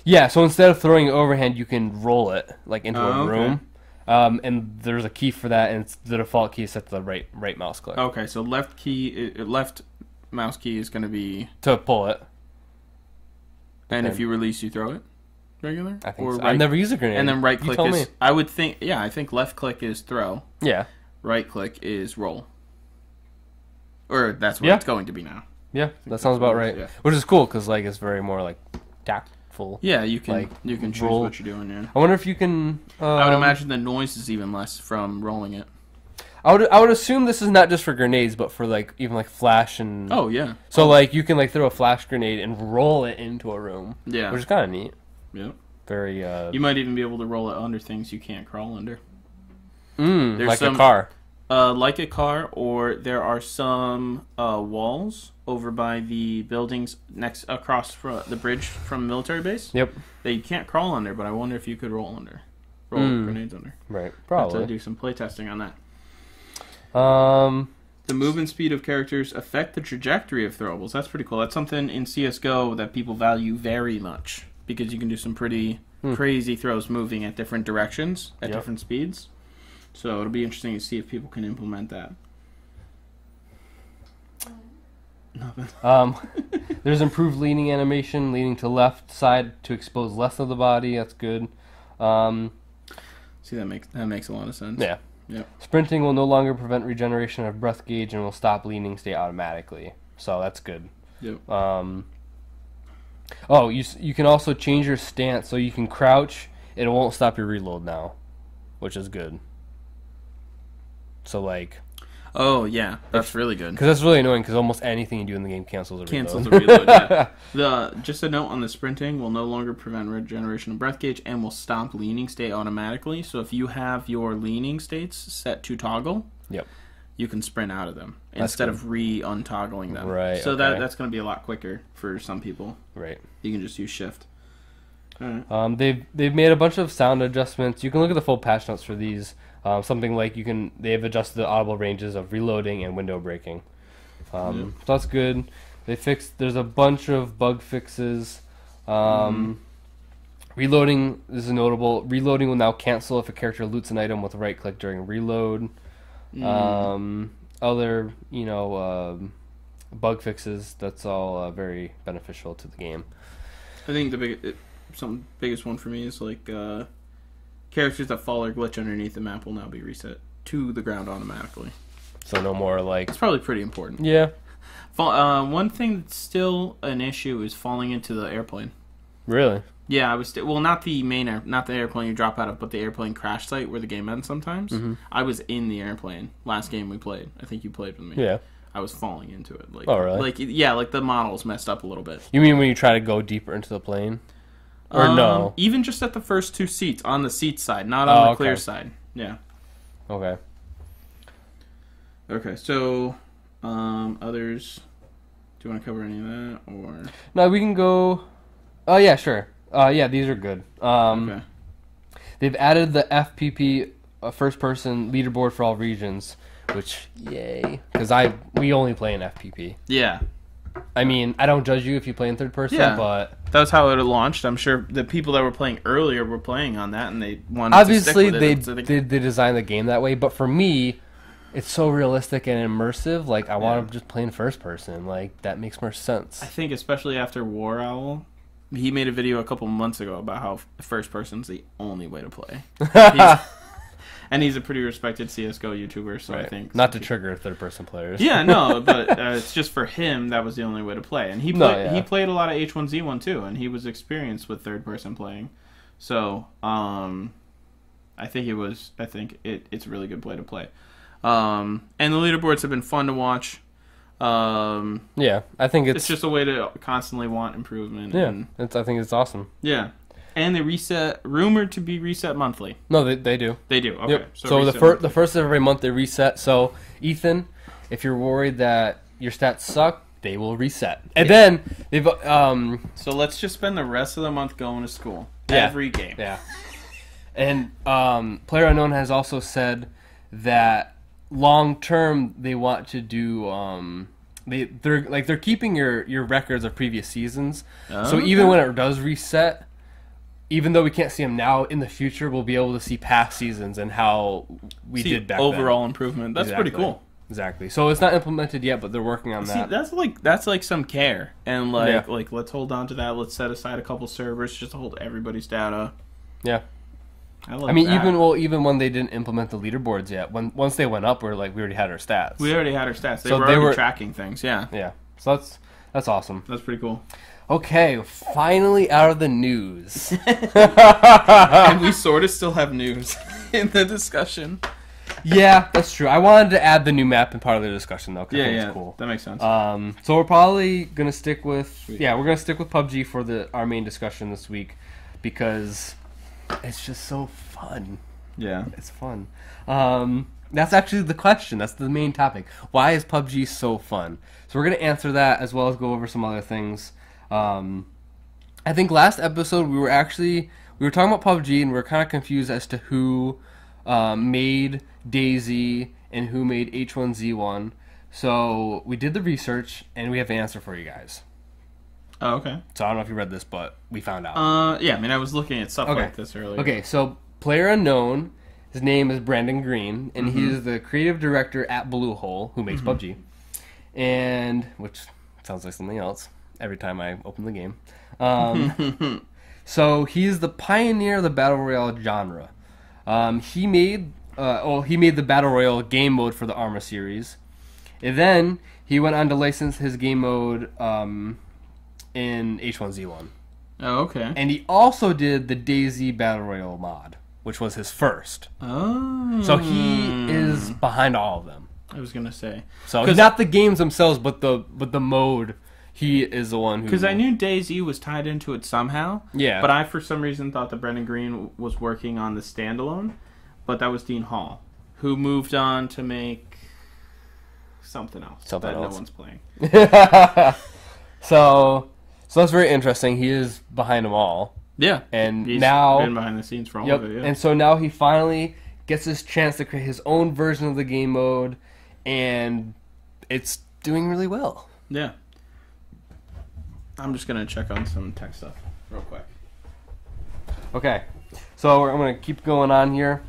Yeah, so instead of throwing it overhand, you can roll it like into a room. And there's a key for that, and the default key is set to the right mouse click. Okay, so left mouse key is going to be to pull it. And if you release, you throw it regular? I think so. I've never used a grenade. And then right click is... I would think... Yeah, I think left click is throw. Yeah. Right click is roll. Or that's what it's going to be now. Yeah, that sounds about right. Yeah. Which is cool, because like, it's very more like tactful. Yeah, you can choose what you're doing, yeah. I wonder if you can... I would imagine the noise is even less from rolling it. I would assume this is not just for grenades, but for like even like flash and... Oh, yeah. So like you can like throw a flash grenade and roll it into a room. Yeah. Which is kind of neat. Yeah. Very... You might even be able to roll it under things you can't crawl under. Like a car. Like a car, or there are some walls over by the buildings across the bridge from military base. Yep. That you can't crawl under, but I wonder if you could roll grenades under. Right, probably. Have to do some playtesting on that. The movement speed of characters affect the trajectory of throwables. That's pretty cool. That's something in CSGO that people value very much, because you can do some pretty crazy throws moving at different directions, at different speeds. So it'll be interesting to see if people can implement that. Nothing. There's improved leaning animation, leaning to left side to expose less of the body. That's good. See, that makes a lot of sense. Yeah. Yep. Sprinting will no longer prevent regeneration of breath gauge and will stop leaning state automatically. So that's good. Yep. You can also change your stance, so you can crouch. It won't stop your reload now, which is good. So like, Oh yeah, that's really good. Because that's really annoying. Because almost anything you do in the game cancels a reload. Cancels a reload. Yeah. Just a note on the sprinting will no longer prevent regeneration of breath gauge and will stop leaning state automatically. So if you have your leaning states set to toggle, yep, you can sprint out of them That's instead good. of re-untoggling them. Right. So okay. that's going to be a lot quicker for some people. Right. You can just use shift. All right. They've made a bunch of sound adjustments. You can look at the full patch notes for these. Something like they've adjusted the audible ranges of reloading and window breaking. So that's good. There's a bunch of bug fixes. Reloading is notable. Reloading will now cancel if a character loots an item with right click during reload. Other, bug fixes. That's all very beneficial to the game. I think the biggest one for me is like characters that fall or glitch underneath the map will now be reset to the ground automatically. So no more like... It's probably pretty important. Yeah. One thing that's still an issue is falling into the airplane. Really? Yeah, I was not the not the airplane you drop out of, but the airplane crash site where the game ends sometimes. Mm-hmm. I was in the airplane last game we played. I think you played with me. Yeah. I was falling into it. Like, oh, really? Like the model's messed up a little bit. You mean when you try to go deeper into the plane? Or no? Even just at the first two seats, on the seat side, not on the clear side. Yeah. Okay. Okay, so others. Do you want to cover any of that, or no? We can go. Oh yeah, sure. Yeah, these are good. Okay. They've added the FPP first-person leaderboard for all regions, which yay! Because we only play in FPP. Yeah. I mean, I don't judge you if you play in third person, but that's how it launched. I'm sure the people that were playing earlier were playing on that, and they wanted obviously to stick with it. they designed the game that way. But for me, it's so realistic and immersive. Like I want to just play in first person. Like that makes more sense. I think especially after War Owl, he made a video a couple months ago about how first person's the only way to play. And he's a pretty respected CSGO YouTuber, so right. I think... Not to trigger third-person players. Yeah, no, but it's just for him, that was the only way to play. And he played a lot of H1Z1 too, and he was experienced with third-person playing. So, I think it's a really good play to play. And the leaderboards have been fun to watch. Yeah, I think it's just a way to constantly want improvement. Yeah, I think it's awesome. Yeah. And they rumored to be reset monthly. No, they do. They do, okay. Yep. So the first of every month they reset. So, Ethan, if you're worried that your stats suck, they will reset. And then, they've... So let's just spend the rest of the month going to school. Yeah. Every game. Yeah. And PlayerUnknown has also said that long term they want to do... They're keeping your records of previous seasons. So even when it does reset... Even though we can't see them now, in the future we'll be able to see past seasons and how we did back then. Overall improvement. That's pretty cool. Exactly. So it's not implemented yet, but they're working on that. That's like some care, and like let's hold on to that. Let's set aside a couple servers just to hold everybody's data. Yeah. I mean, that. even when they didn't implement the leaderboards yet, once they went up, we already had our stats. We already had our stats. They were tracking things. Yeah. Yeah. So that's awesome. That's pretty cool. Okay, finally out of the news. And we sort of still have news in the discussion. Yeah, that's true. I wanted to add the new map in part of the discussion, though, because I think it's cool. That makes sense. So we're probably going to stick with... Sweet. Yeah, we're going to stick with PUBG for our main discussion this week, because it's just so fun. Yeah. It's fun. That's actually the question. That's the main topic. Why is PUBG so fun? So we're going to answer that, as well as go over some other things. I think last episode we were talking about PUBG and we were kind of confused as to who made DayZ and who made H1Z1. So we did the research and we have the answer for you guys. Oh, okay. So I don't know if you read this, but we found out. Yeah, I mean I was looking at stuff like this earlier. Okay, so PlayerUnknown, his name is Brandon Green, and he is the creative director at Bluehole, who makes PUBG, and which sounds like something else every time I open the game. So he's the pioneer of the Battle Royale genre. He made the Battle Royale game mode for the Arma series. And then he went on to license his game mode in H1Z1. Oh, okay. And he also did the DayZ Battle Royale mod, which was his first. Oh. So he is behind all of them. I was gonna say. So not the games themselves, but the mode. He is the one who. Because I knew DayZ was tied into it somehow. Yeah. But I, for some reason, thought that Brendan Green was working on the standalone, but that was Dean Hall, who moved on to make something else that no one's playing. So that's very interesting. He is behind them all. Yeah, and he's now been behind the scenes for all of it. Yeah. And so now he finally gets his chance to create his own version of the game mode, and it's doing really well. Yeah. I'm just gonna check on some tech stuff real quick. Okay, so I'm gonna keep going on here.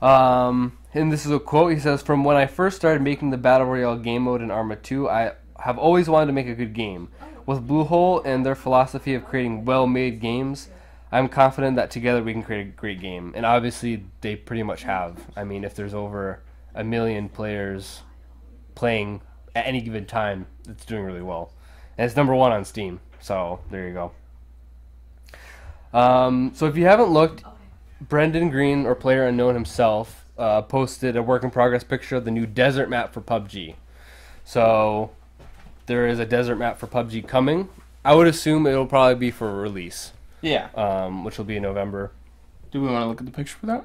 And this is a quote. He says, "From when I first started making the Battle Royale game mode in Arma 2, I have always wanted to make a good game. With Bluehole and their philosophy of creating well-made games, I'm confident that together we can create a great game." And obviously, they pretty much have. I mean, if there's over 1 million players playing at any given time, it's doing really well. And it's number 1 on Steam. So, there you go. So if you haven't looked, Brendan Green, or Player Unknown himself, posted a work-in-progress picture of the new desert map for PUBG. So there is a desert map for PUBG coming. I would assume it'll probably be for release. Yeah. Which will be in November. Do we want to look at the picture for that?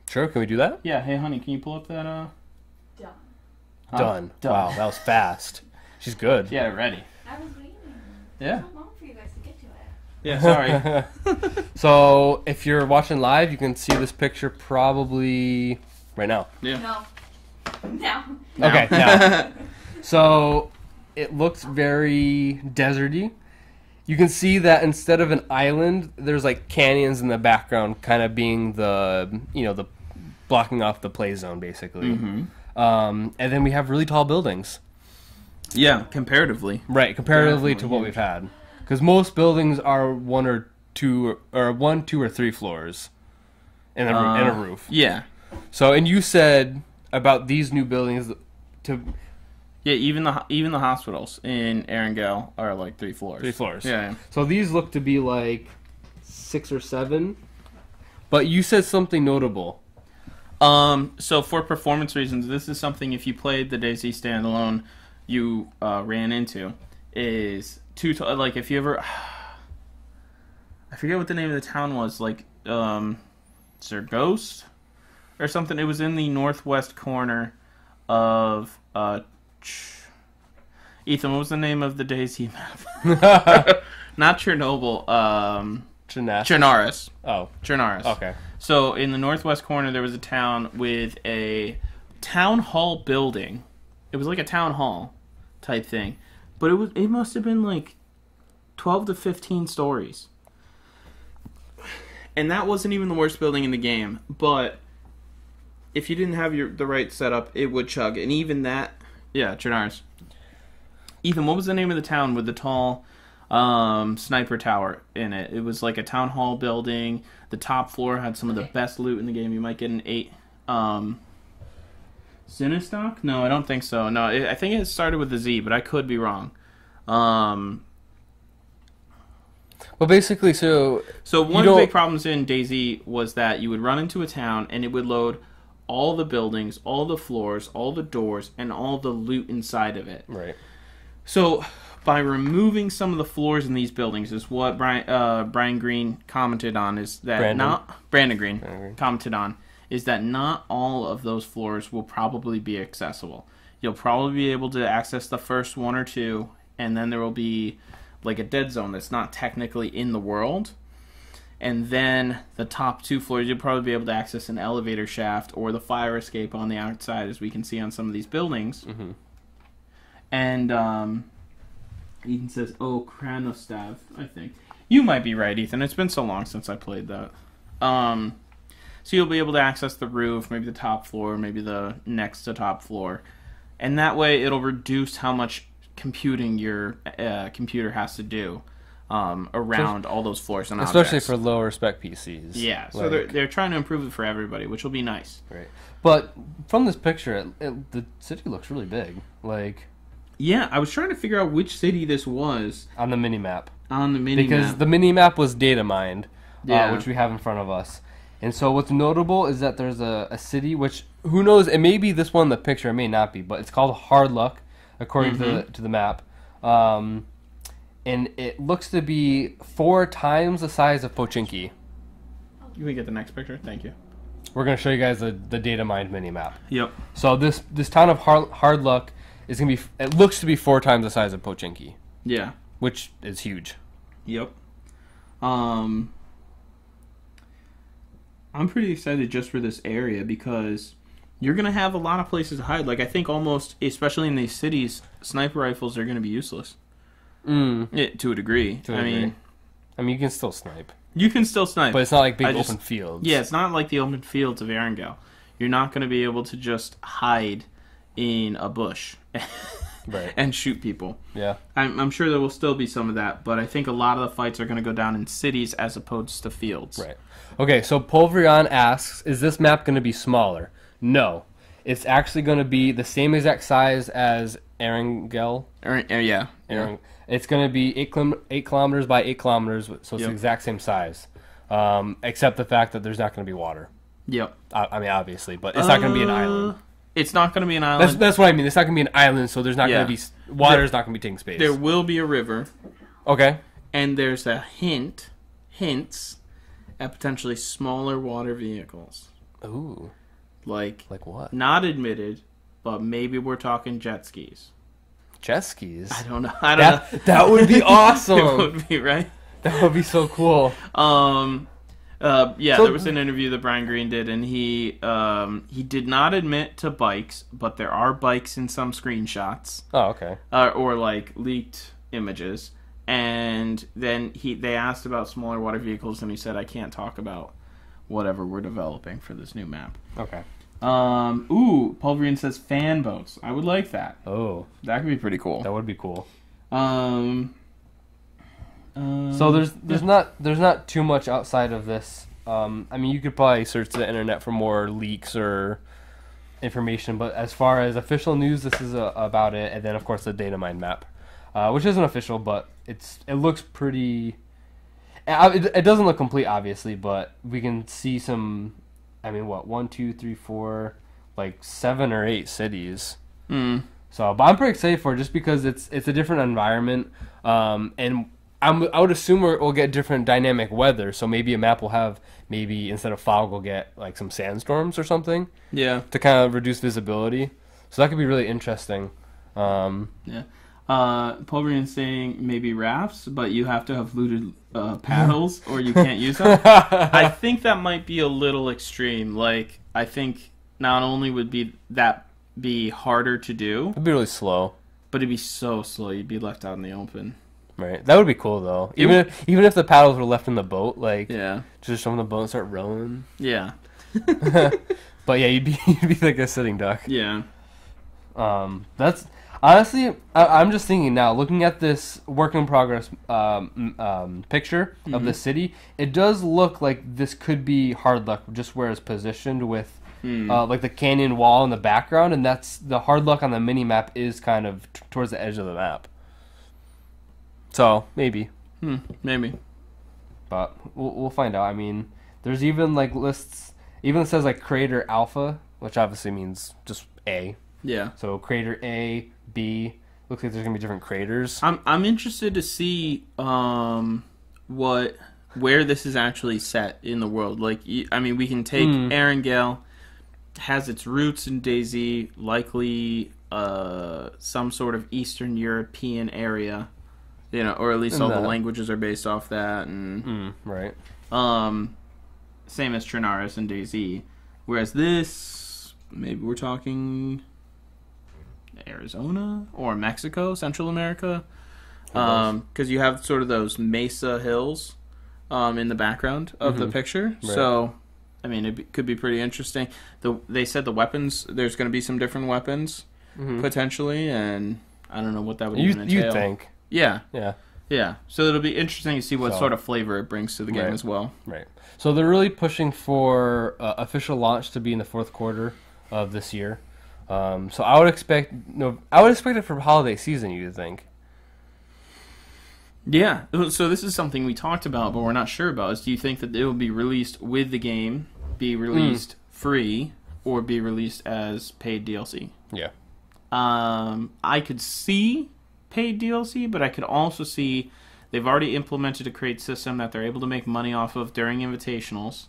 Sure, can we do that? Yeah. Hey, honey, can you pull up that? Done. Done. Wow, that was fast. She's good. Yeah, ready. I was waiting. Yeah. So long for you guys to get to it. Yeah, sorry. So if you're watching live, you can see this picture probably right now. Yeah. No. No. Okay, now. So it looks very deserty. You can see that instead of an island, there's like canyons in the background, kind of being the blocking off the play zone, basically. Mm-hmm. And then we have really tall buildings. Yeah, comparatively. Right, comparatively to what we've had. Because most buildings are 1, 2, or 3 floors and a roof. Yeah. So, and you said about these new buildings Yeah, even the hospitals in Erangel are like 3 floors. 3 floors. Yeah. So these look to be like 6 or 7. But you said something notable. So for performance reasons, this is something if you played the DayZ standalone, you ran into is like if you ever, I forget what the name of the town was, like Zerghost or something. It was in the northwest corner of Ethan. What was the name of the DayZ map? Not Chernobyl. Chernaris. Oh, Chernaris. okay. So in the northwest corner, there was a town with a town hall building. It was like a town hall type thing, but it must have been like 12 to 15 stories. And that wasn't even the worst building in the game, but if you didn't have the right setup, it would chug. And even that, yeah, Chernaris. Ethan, what was the name of the town with the tall sniper tower in it? It was like a town hall building. The top floor had some of the best loot in the game. You might get an 8. Sinistock? No, I don't think so. No, I think it started with a Z, but I could be wrong. Well, basically, so one of the big problems in DayZ was that you would run into a town and it would load all the buildings, all the floors, all the doors, and all the loot inside of it. Right. So by removing some of the floors in these buildings is what Brian Green commented on, is that Brandon Green commented on, is that not all of those floors will probably be accessible. You'll probably be able to access the first 1 or 2, and then there will be like a dead zone that's not technically in the world. And then the top 2 floors, you'll probably be able to access an elevator shaft or the fire escape on the outside, as we can see on some of these buildings. Mm-hmm. And Ethan says, "Oh, Kranostav," I think. You might be right, Ethan. It's been so long since I played that. So you'll be able to access the roof, maybe the top floor, maybe the next to top floor. And that way it'll reduce how much computing your computer has to do around all those floors and especially objects. For lower spec PCs. Yeah, so they're trying to improve it for everybody, which will be nice. Right. But from this picture, the city looks really big. Like, yeah, I was trying to figure out which city this was on the mini-map. Because the mini-map was data mined, yeah. Which we have in front of us. And so what's notable is that there's a city, which who knows? It may be this one in the picture. It may not be, but it's called Hard Luck, according to the map. And it looks to be 4 times the size of Pochinki. You can get the next picture. Thank you. We're going to show you guys the data mined mini map. Yep. So this town of Hard Luck is going to be. It looks to be 4 times the size of Pochinki. Yeah. Which is huge. Yep. I'm pretty excited just for this area because you're going to have a lot of places to hide. Like, I think almost, especially in these cities, sniper rifles are going to be useless. Yeah, to a degree. I mean, you can still snipe. You can still snipe. But it's not like big open fields. Yeah, it's not like the open fields of Erangel. You're not going to be able to just hide in a bush right. and shoot people. Yeah. I'm sure there will still be some of that, but I think a lot of the fights are going to go down in cities as opposed to fields. Right. Okay, so Pulverion asks, is this map going to be smaller? No. It's actually going to be the same exact size as Erangel. Yeah. It's going to be 8 kilometers by 8 kilometers, so it's the exact same size. Except the fact that there's not going to be water. Yep. I mean, obviously, but it's not going to be an island. It's not going to be an island. That's what I mean. It's not going to be an island, so there's not going to be... Water's not going to be taking space. There will be a river. Okay. And there's a hints at potentially smaller water vehicles. Ooh. Like what? Not admitted, but maybe we're talking jet skis. Jet skis? I don't know. I don't know. That would be awesome. It would be, right? That would be so cool. Yeah, so, there was an interview that Brian Green did, and he did not admit to bikes, but there are bikes in some screenshots. Oh, okay. Or like leaked images. And then they asked about smaller water vehicles, and he said, I can't talk about whatever we're developing for this new map. Okay. Pulverian says fan boats. I would like that. Oh. That could be pretty cool. That would be cool. So there's not too much outside of this. I mean, you could probably search the internet for more leaks or information, but as far as official news, this is about it. And then, of course, the data mine map, which isn't official, but it looks pretty. It doesn't look complete, obviously, but we can see some. I mean, what 1, 2, 3, 4, like 7 or 8 cities. So, but I'm pretty excited for it just because it's a different environment, and I would assume we'll get different dynamic weather. So maybe a map will have instead of fog, we'll get like some sandstorms or something. Yeah. To kind of reduce visibility. So that could be really interesting. Yeah. Pulverian's saying maybe rafts, but you have to have looted paddles or you can't use them. I think that might be a little extreme. Like, I think not only would that be harder to do. It'd be really slow. But it'd be so slow. You'd be left out in the open. Right. That would be cool, though. Even if the paddles were left in the boat, like, just jump in the boat and start rowing. Yeah. But yeah, you'd be like a sitting duck. Yeah. That's... Honestly, I'm just thinking now, looking at this work in progress picture of the city, it does look like this could be Hard Luck, just where it's positioned with like the canyon wall in the background, and that's the Hard Luck on the mini map is kind of towards the edge of the map. So maybe, maybe, but we'll find out. I mean, there's even like lists, even it says like Crater Alpha, which obviously means just A. Yeah. So Crater A, B. Looks like there's gonna be different craters. I'm interested to see where this is actually set in the world. Like, I mean, we can take Erangel, has its roots in DayZ, likely some sort of Eastern European area, or at least all the languages are based off that, and right. Same as Trinaris and DayZ. Whereas this, maybe we're talking Arizona or Mexico, Central America, because you have sort of those mesa hills in the background of the picture. Right. So, I mean, it could be pretty interesting. They said the weapons, there's going to be some different weapons potentially, and I don't know what that would even entail. You think? Yeah. So it'll be interesting to see what sort of flavor it brings to the game as well. Right. So they're really pushing for official launch to be in the 4th quarter of this year. So I would expect it for holiday season. You would think? Yeah. So this is something we talked about, but we're not sure about. Do you think that it will be released with the game, be released free, or be released as paid DLC. Yeah. I could see paid DLC, but I could also see they've already implemented a crate system that they're able to make money off of during invitationals.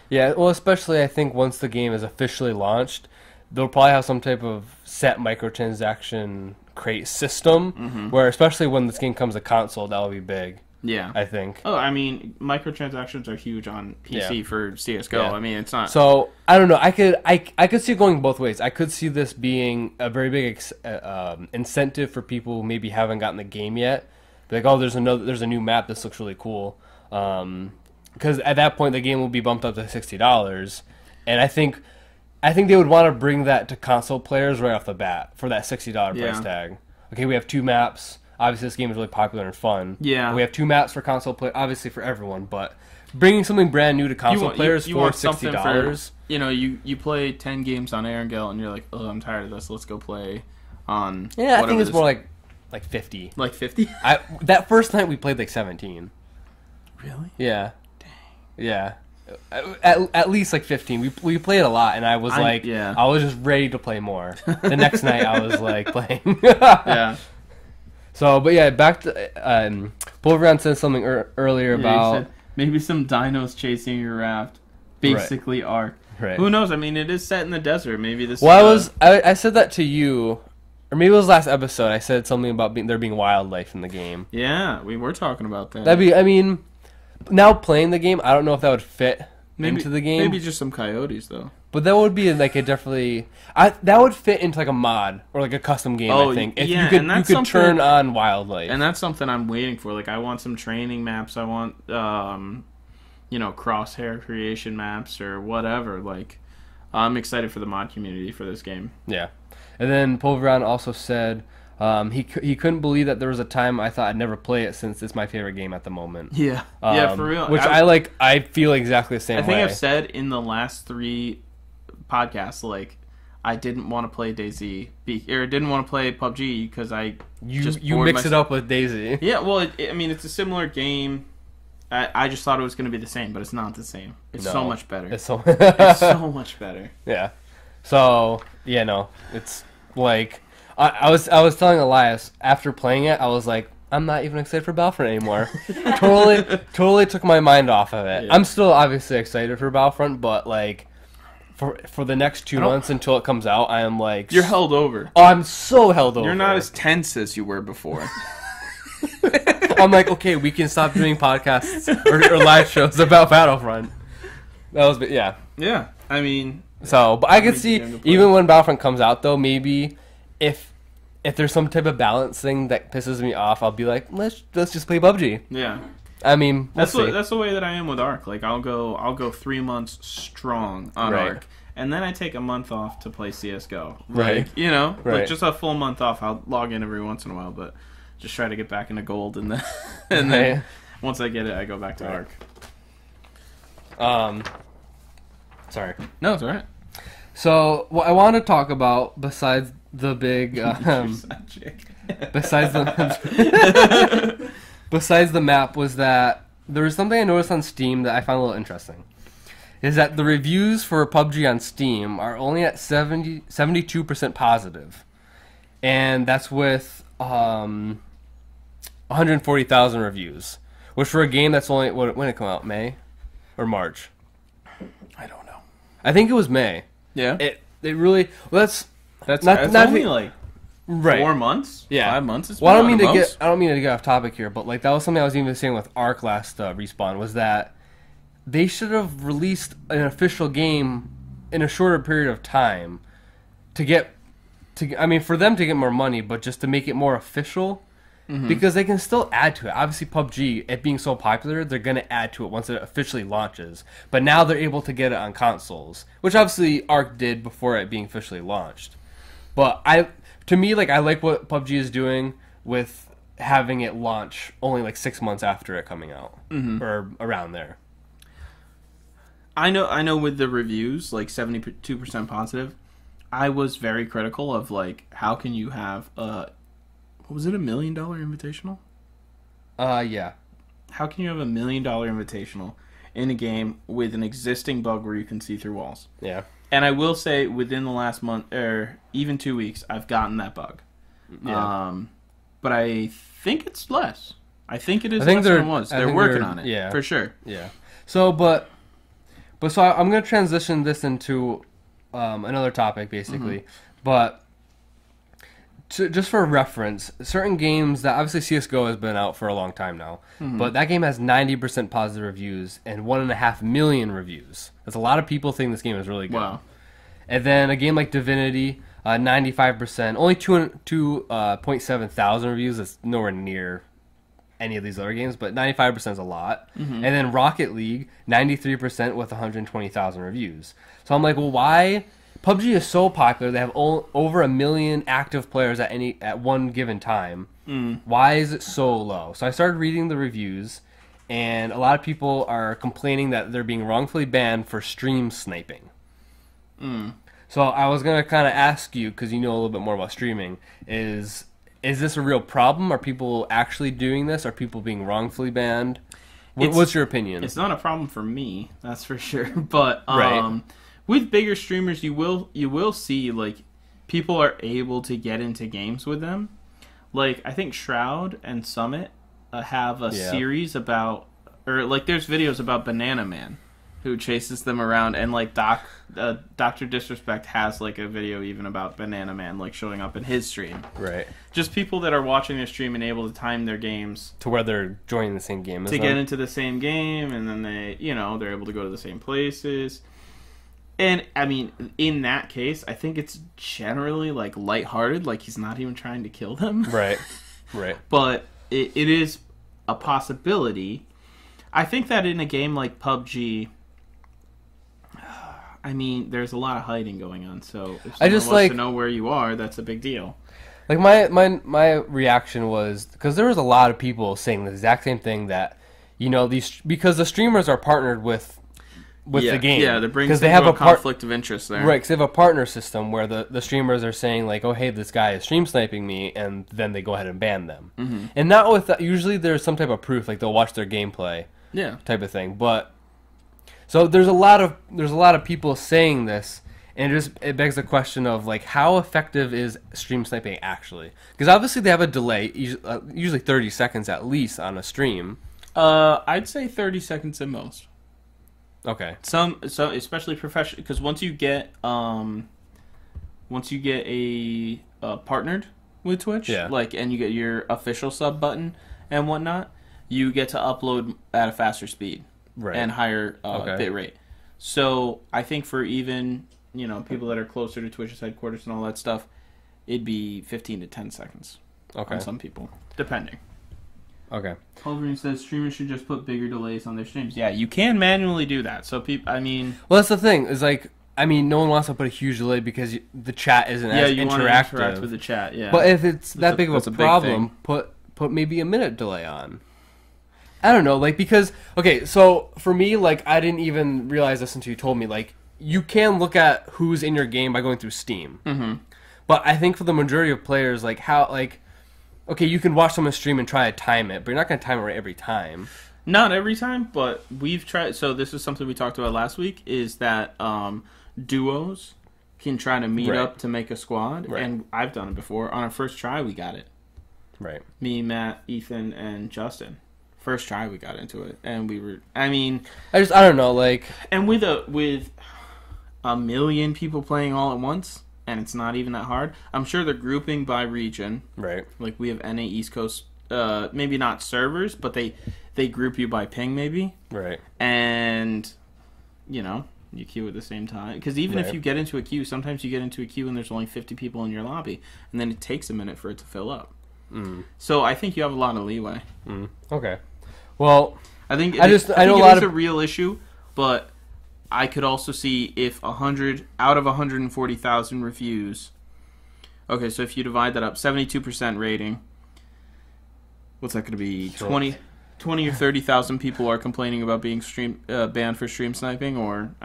Yeah, well, especially I think once the game is officially launched, they'll probably have some type of set microtransaction crate system, where especially when this game comes to console, that'll be big. Yeah. I think. Oh, I mean, microtransactions are huge on PC for CSGO. Yeah. I mean, it's not... So, I don't know. I could see it going both ways. I could see this being a very big incentive for people who maybe haven't gotten the game yet. Be like, oh, there's a new map. This looks really cool. Because at that point, the game will be bumped up to $60. And I think they would want to bring that to console players right off the bat for that $60 price tag. Okay, we have 2 maps. Obviously, this game is really popular and fun. Yeah. We have 2 maps for console play, obviously for everyone, but bringing something brand new to console players you for want $60. For, you play 10 games on Erangel and you're like, oh, I'm tired of this. Let's go play on. Yeah, I think it's more like 50. Like 50? That first night we played like 17. Really? Yeah. Dang. Yeah. At least like 15. We played a lot, and I was I was just ready to play more. The next night I was like playing. Yeah. So, but yeah, back to Pulveron said something earlier about maybe some dinos chasing your raft. Basically, Ark. Right. Who knows? I mean, it is set in the desert. Maybe this. Well, I said that to you, or maybe it was last episode. I said something about there being wildlife in the game. Yeah, we were talking about that. I mean, now playing the game, I don't know if that would fit into the game. Maybe just some coyotes, though. But that would be like that would fit into like a mod or like a custom game. I think if you could turn on wildlife, and that's something I'm waiting for. Like I want some training maps. I want crosshair creation maps or whatever. Like I'm excited for the mod community for this game. Yeah, and then Pulveron also said he couldn't believe that there was a time I thought I'd never play it since it's my favorite game at the moment. Yeah, yeah, for real. Which I feel exactly the same way. I think I've said in the last 3 podcasts, like, I didn't want to play DayZ, or didn't want to play PUBG because you mix it up with DayZ. Yeah, well, I mean, it's a similar game. I just thought it was going to be the same, but it's not the same. It's so much better. It's so much better. Yeah. So it's like I was telling Elias after playing it, I was like, I'm not even excited for Battlefront anymore. totally took my mind off of it. Yeah. I'm still obviously excited for Battlefront, but like. For the next 2 months until it comes out, I am like... You're held over. Oh, I'm so held over. You're not as tense as you were before. I'm like, okay, we can stop doing podcasts or live shows about Battlefront. That was... Yeah. Yeah, I mean... So, but I could see, even when Battlefront comes out, though, maybe if there's some type of balance thing that pisses me off, I'll be like, let's just play PUBG. Yeah. I mean, that's the way that I am with Ark. Like I'll go 3 months strong on Ark, and then I take a month off to play CS:GO. Right. Like, like just a full month off. I'll log in every once in a while, but just try to get back into gold, and then once I get it, I go back to Ark. Sorry. No, it's alright. So what I want to talk about besides the big besides the map was that there was something I noticed on Steam that I found a little interesting. Is that the reviews for PUBG on Steam are only at 72% positive. And that's with 140,000 reviews. Which for a game that's only... When did it come out? May? Or March? I don't know. I think it was May. Yeah? It really... Well, that's only like... Right. 4 months? Yeah. 5 months? Well, I don't mean to get off topic here, but like that was something I was even saying with Ark last Respawn, was that they should have released an official game in a shorter period of time for them to get more money, but just to make it more official, because they can still add to it. Obviously, PUBG, it being so popular, they're going to add to it once it officially launches. But now they're able to get it on consoles, which obviously Ark did before it being officially launched. But to me, like, I like what PUBG is doing with having it launch only like 6 months after it coming out, or around there. I know. With the reviews, like 72% positive, I was very critical of like, how can you have was it $1 million invitational? Yeah. How can you have $1 million invitational in a game with an existing bug where you can see through walls? Yeah. And I will say, within the last month, or even 2 weeks, I've gotten that bug. Yeah. But I think it's less. I think it is less than it was. They're working on it. Yeah. For sure. Yeah. So, but so I'm going to transition this into another topic, basically. Mm-hmm. But just for reference, certain games that obviously CSGO has been out for a long time now, but that game has 90% positive reviews and 1.5 million reviews. That's a lot of people think this game is really good. Wow. And then a game like Divinity, 95%, only 2.7 thousand reviews. That's nowhere near any of these other games, but 95% is a lot. And then Rocket League, 93% with 120,000 reviews. So I'm like, well, why? PUBG is so popular. They have over 1 million active players at one given time. Why is it so low? So I started reading the reviews, and a lot of people are complaining that they're being wrongfully banned for stream sniping. So I was going to kind of ask you, because you know a little bit more about streaming, is this a real problem? Are people actually doing this? Are people being wrongfully banned? What's your opinion? It's not a problem for me, that's for sure. But right. With bigger streamers, you will see like people are able to get into games with them. Like I think Shroud and Summit have a series about, or like there's videos about Banana Man, who chases them around, and like Dr. Disrespect has like a video even about Banana Man like showing up in his stream. Right. Just people that are watching their stream and able to time their games to where they're joining the same game to get into the same game, and then they're able to go to the same places. And I mean, in that case, I think it's generally like lighthearted, like he's not even trying to kill them. Right. Right. But it is a possibility. I think that in a game like PUBG, I mean, there's a lot of hiding going on, so if someone wants to know where you are, that's a big deal. Like my reaction was, because there was a lot of people saying the exact same thing, that because the streamers are partnered with the game. Yeah, because they have a conflict of interest there. Right, because they have a partner system where the streamers are saying like, oh hey, this guy is stream sniping me, and then they go ahead and ban them. And not with usually there's some type of proof, like they'll watch their gameplay, type of thing. But so there's a lot of people saying this, and it begs the question of like, how effective is stream sniping actually? Because obviously they have a delay, usually 30 seconds at least on a stream. I'd say 30 seconds at most. Okay. Some especially professional, because once you get a partnered with Twitch, and you get your official sub button and whatnot, you get to upload at a faster speed. Right. And higher bit rate. So I think for even people that are closer to Twitch's headquarters and all that stuff, it'd be 15 to 10 seconds. Okay. On some people, depending. Okay. Wolverine says streamers should just put bigger delays on their streams. Yeah, you can manually do that. So well, that's the thing. Is like, no one wants to put a huge delay because the chat isn't as interactive. Yeah, you want to interact with the chat. Yeah. But if it's that big of a problem, put maybe a minute delay on. I don't know, like, because, okay, so for me, like, I didn't even realize this until you told me, like, you can look at who's in your game by going through Steam. But I think for the majority of players, like, okay, you can watch someone stream and try to time it, but you're not going to time it right every time. Not every time, but we've tried, so this is something we talked about last week, is that duos can try to meet up to make a squad, and I've done it before. On our first try, we got it. Right. Me, Matt, Ethan, and Justin. First try we got into it, and we were. I don't know, like, and with a million people playing all at once, and it's not even that hard. I'm sure they're grouping by region, right? Like we have NA East Coast, maybe not servers, but they group you by ping, maybe, right? And you queue at the same time, because even if you get into a queue, sometimes you get into a queue and there's only 50 people in your lobby, and then it takes a minute for it to fill up. So I think you have a lot of leeway. Okay. Well, I think it is a real issue, but I could also see if 100 out of 140,000 reviews. Okay, so if you divide that up, 72% rating. What's that going to be? 20 or 30,000 people are complaining about being banned for stream sniping, or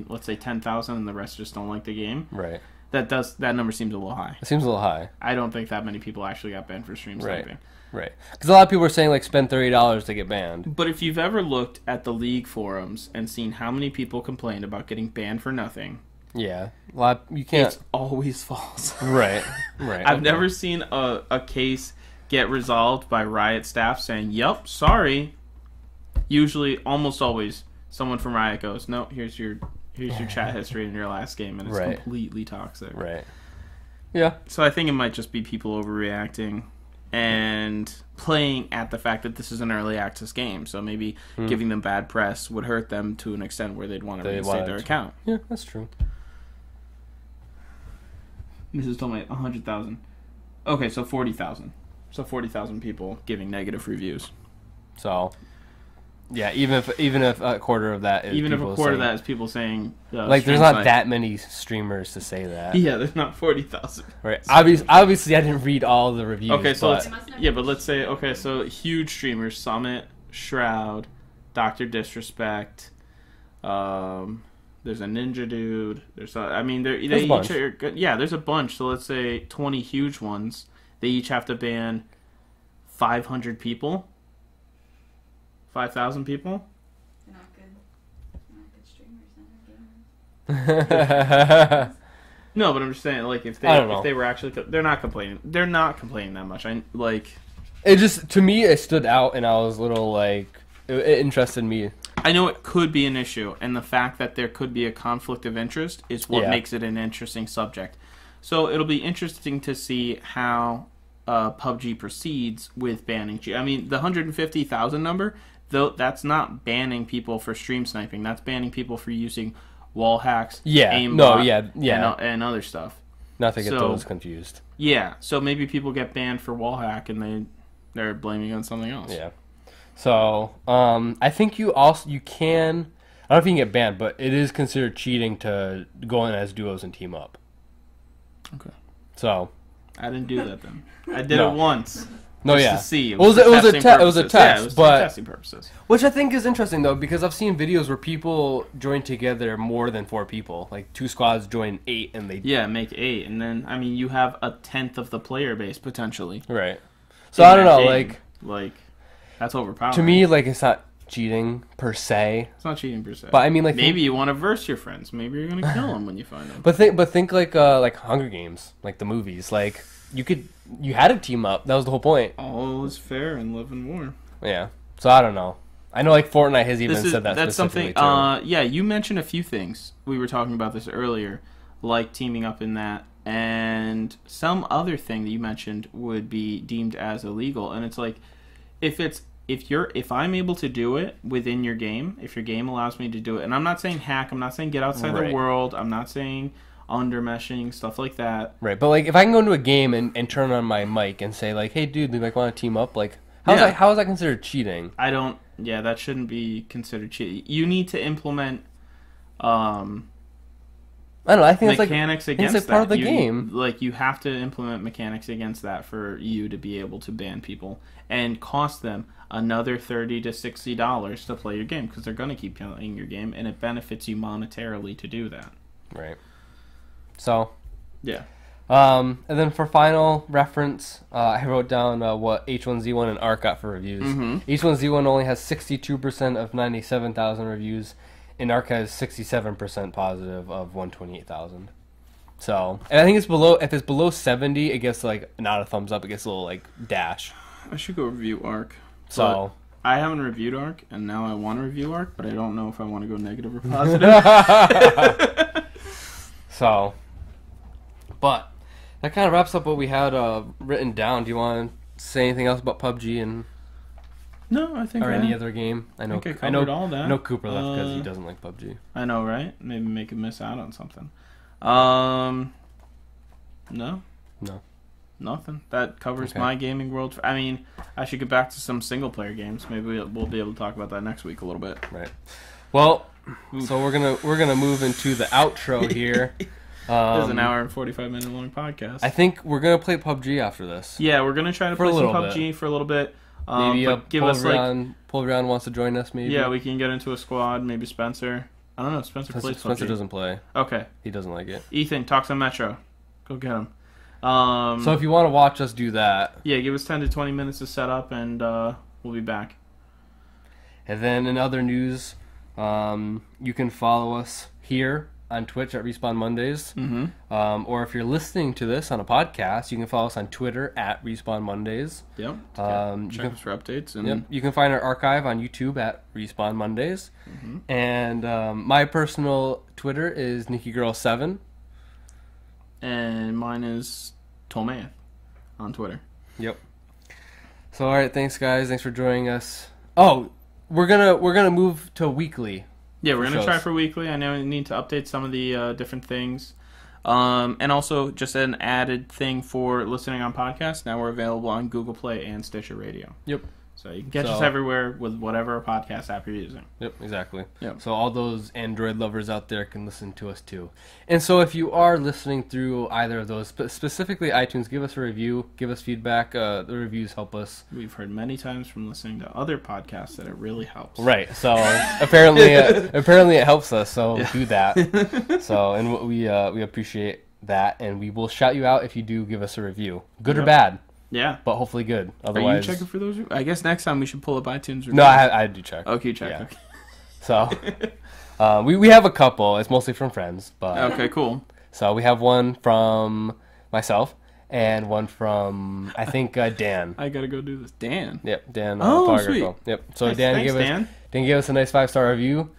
let's say 10,000, and the rest just don't like the game. Right. That number seems a little high. It seems a little high. I don't think that many people actually got banned for stream sniping. Right. Because a lot of people are saying, like, spend $30 to get banned. But if you've ever looked at the League forums and seen how many people complained about getting banned for nothing, Yeah, a lot. You can't. It's always false. Right. I've never seen a case get resolved by Riot staff saying, "Yep, sorry." Usually, almost always, someone from Riot goes, "No, here's your chat history in your last game," and it's completely toxic. Right. Yeah. So I think it might just be people overreacting and playing at the fact that this is an early access game. So maybe giving them bad press would hurt them to an extent where they'd want to reinstate their account. Yeah, that's true. This is only 100,000. Okay, so 40,000. So 40,000 people giving negative reviews. So, yeah, even if a quarter of that is people saying like there's not that many streamers to say that. Yeah, there's not 40,000. Right. Obviously, I didn't read all the reviews. Okay, so but let's say so huge streamers: Summit, Shroud, Dr. Disrespect. There's a Ninja Dude. There's there's a bunch. So let's say 20 huge ones. They each have to ban 500 people. 5,000 people. They're not good. They're not good streamers. They're gamers. No, but I'm just saying, like, if they were actually, they're not complaining. They're not complaining that much. It just, to me, it stood out, and I was a little like, it interested me. I know it could be an issue, and the fact that there could be a conflict of interest is what makes it an interesting subject. So it'll be interesting to see how PUBG proceeds with banning. I mean, the 150,000 number, though, that's not banning people for stream sniping. That's banning people for using wall hacks, aimbot, and other stuff. Not to get those confused. Yeah, so maybe people get banned for wall hack, and they're blaming it on something else. Yeah. So, I think you can, I don't know if you can get banned, but it is considered cheating to go in as duos and team up. Okay. So. I didn't do that then. I did it once. No, to see. It was a test, Yeah, it was for testing purposes. Which I think is interesting, though, because I've seen videos where people join together more than 4 people. Like, 2 squads join 8, and they... Yeah, make 8, and then, I mean, you have a tenth of the player base, potentially. Right. So, I don't know, like, that's overpowering. To me, like, it's not cheating, per se. It's not cheating, per se. But, I mean, like... Maybe you want to verse your friends. Maybe you're going to kill them when you find them. But think like Hunger Games, like the movies. Like, you had a team up. That was the whole point. All is fair in love and war. Yeah. So, I don't know. I know, like, Fortnite has even said that that's specifically, something, too. yeah, you mentioned a few things. We were talking about this earlier, like teaming up in that. And some other thing that you mentioned would be deemed as illegal. And it's like, if I'm able to do it within your game, if your game allows me to do it, and I'm not saying hack, I'm not saying get outside the world, I'm not saying undermeshing, stuff like that. Right, but like if I can go into a game and turn on my mic and say like, hey dude, like want to team up, like how is that considered cheating? That shouldn't be considered cheating. You need to implement I don't know. I think mechanics it's against like part of the game. Like you have to implement mechanics against that for you to be able to ban people and cost them another $30 to $60 to play your game because they're going to keep playing your game, and it benefits you monetarily to do that. Right. So. Yeah. And then for final reference, I wrote down what H1Z1 and ARC got for reviews. Mm-hmm. H1Z1 only has 62% of 97,000 reviews, and ARC has 67% positive of 128,000. So, and I think it's below. If it's below 70, it gets like not a thumbs up. It gets a little like dash. I should go review ARC. So I haven't reviewed ARC, and now I want to review ARC, but I don't know if I want to go negative or positive. So, but that kind of wraps up what we had written down. Do you want to say anything else about PUBG and? No, I think. Or any other game? I know all that. I know Cooper left because he doesn't like PUBG. I know, right? Maybe make him miss out on something. No. Nothing. That covers my gaming world. I mean, I should get back to some single-player games. Maybe we'll be able to talk about that next week a little bit. Right. Well, so we're gonna move into the outro here. This is an hour and 45-minute long podcast. I think we're gonna play PUBG after this. Yeah, we're gonna try to play some PUBG for a little bit. Maybe Pulveron wants to join us. Maybe. Yeah, we can get into a squad. Maybe Spencer. I don't know. Spencer plays PUBG. Spencer doesn't play. Okay. He doesn't like it. Ethan, talk some Metro. Go get him. So if you want to watch us do that, yeah, give us 10 to 20 minutes to set up, and we'll be back. And then in other news, you can follow us here on Twitch at Respawn Mondays. Mm-hmm. Or if you're listening to this on a podcast, you can follow us on Twitter at Respawn Mondays. Yep. Check us for updates. And Yep. You can find our archive on YouTube at Respawn Mondays. Mm-hmm. And my personal Twitter is NikkiGirl7. And mine is Tolmath on Twitter. Yep. So all right, thanks guys. Thanks for joining us. Oh, we're gonna move to weekly. Yeah, we're gonna shows. try for weekly. I know we need to update some of the different things, and also just an added thing for listening on podcasts. Now we're available on Google Play and Stitcher Radio. Yep. So you can catch us everywhere with whatever podcast app you're using. Yep, exactly. Yep. So all those Android lovers out there can listen to us too. And so if you are listening through either of those, specifically iTunes, give us a review, give us feedback. The reviews help us. We've heard many times from listening to other podcasts that it really helps. Right. So apparently it helps us. So do that. So and we appreciate that, and we will shout you out if you do give us a review, good or bad. Yeah. But hopefully good. Otherwise, are you checking for those? I guess next time we should pull up iTunes reviews. No, I do check. Okay, check. Yeah. Okay. So we have a couple. It's mostly from friends, but Okay, cool. so we have one from myself and one from I think Dan. I gotta go do this. Dan. Yep, Dan. Oh, Parker. sweet. Yep. So Nice. Dan Thanks, Dan gave us a nice 5-star review.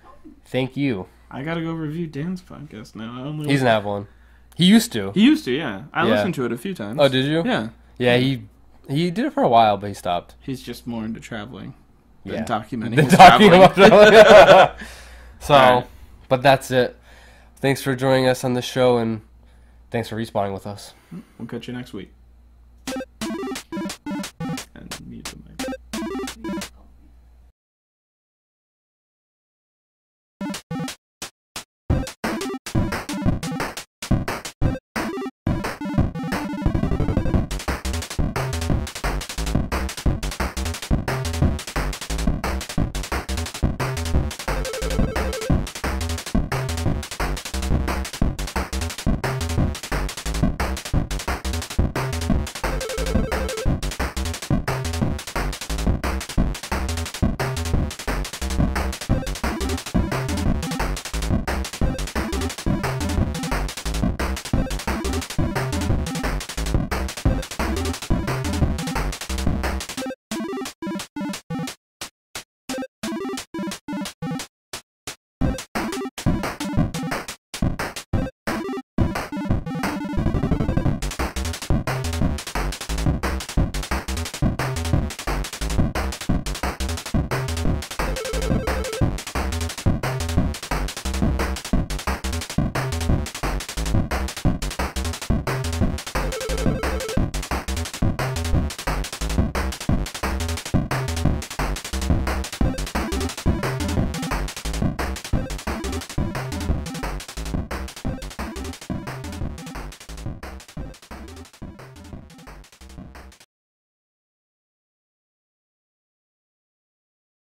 Thank you. I gotta go review Dan's podcast now. I don't know. He's an have one. He used to. He used to, yeah. I Yeah. listened to it a few times. Oh, did you? Yeah. Yeah. He did it for a while, but he stopped. He's just more into traveling than Yeah. documenting Than his talking traveling. about traveling. So, Alright. but that's it. Thanks for joining us on this show, and thanks for respawning with us. We'll catch you next week.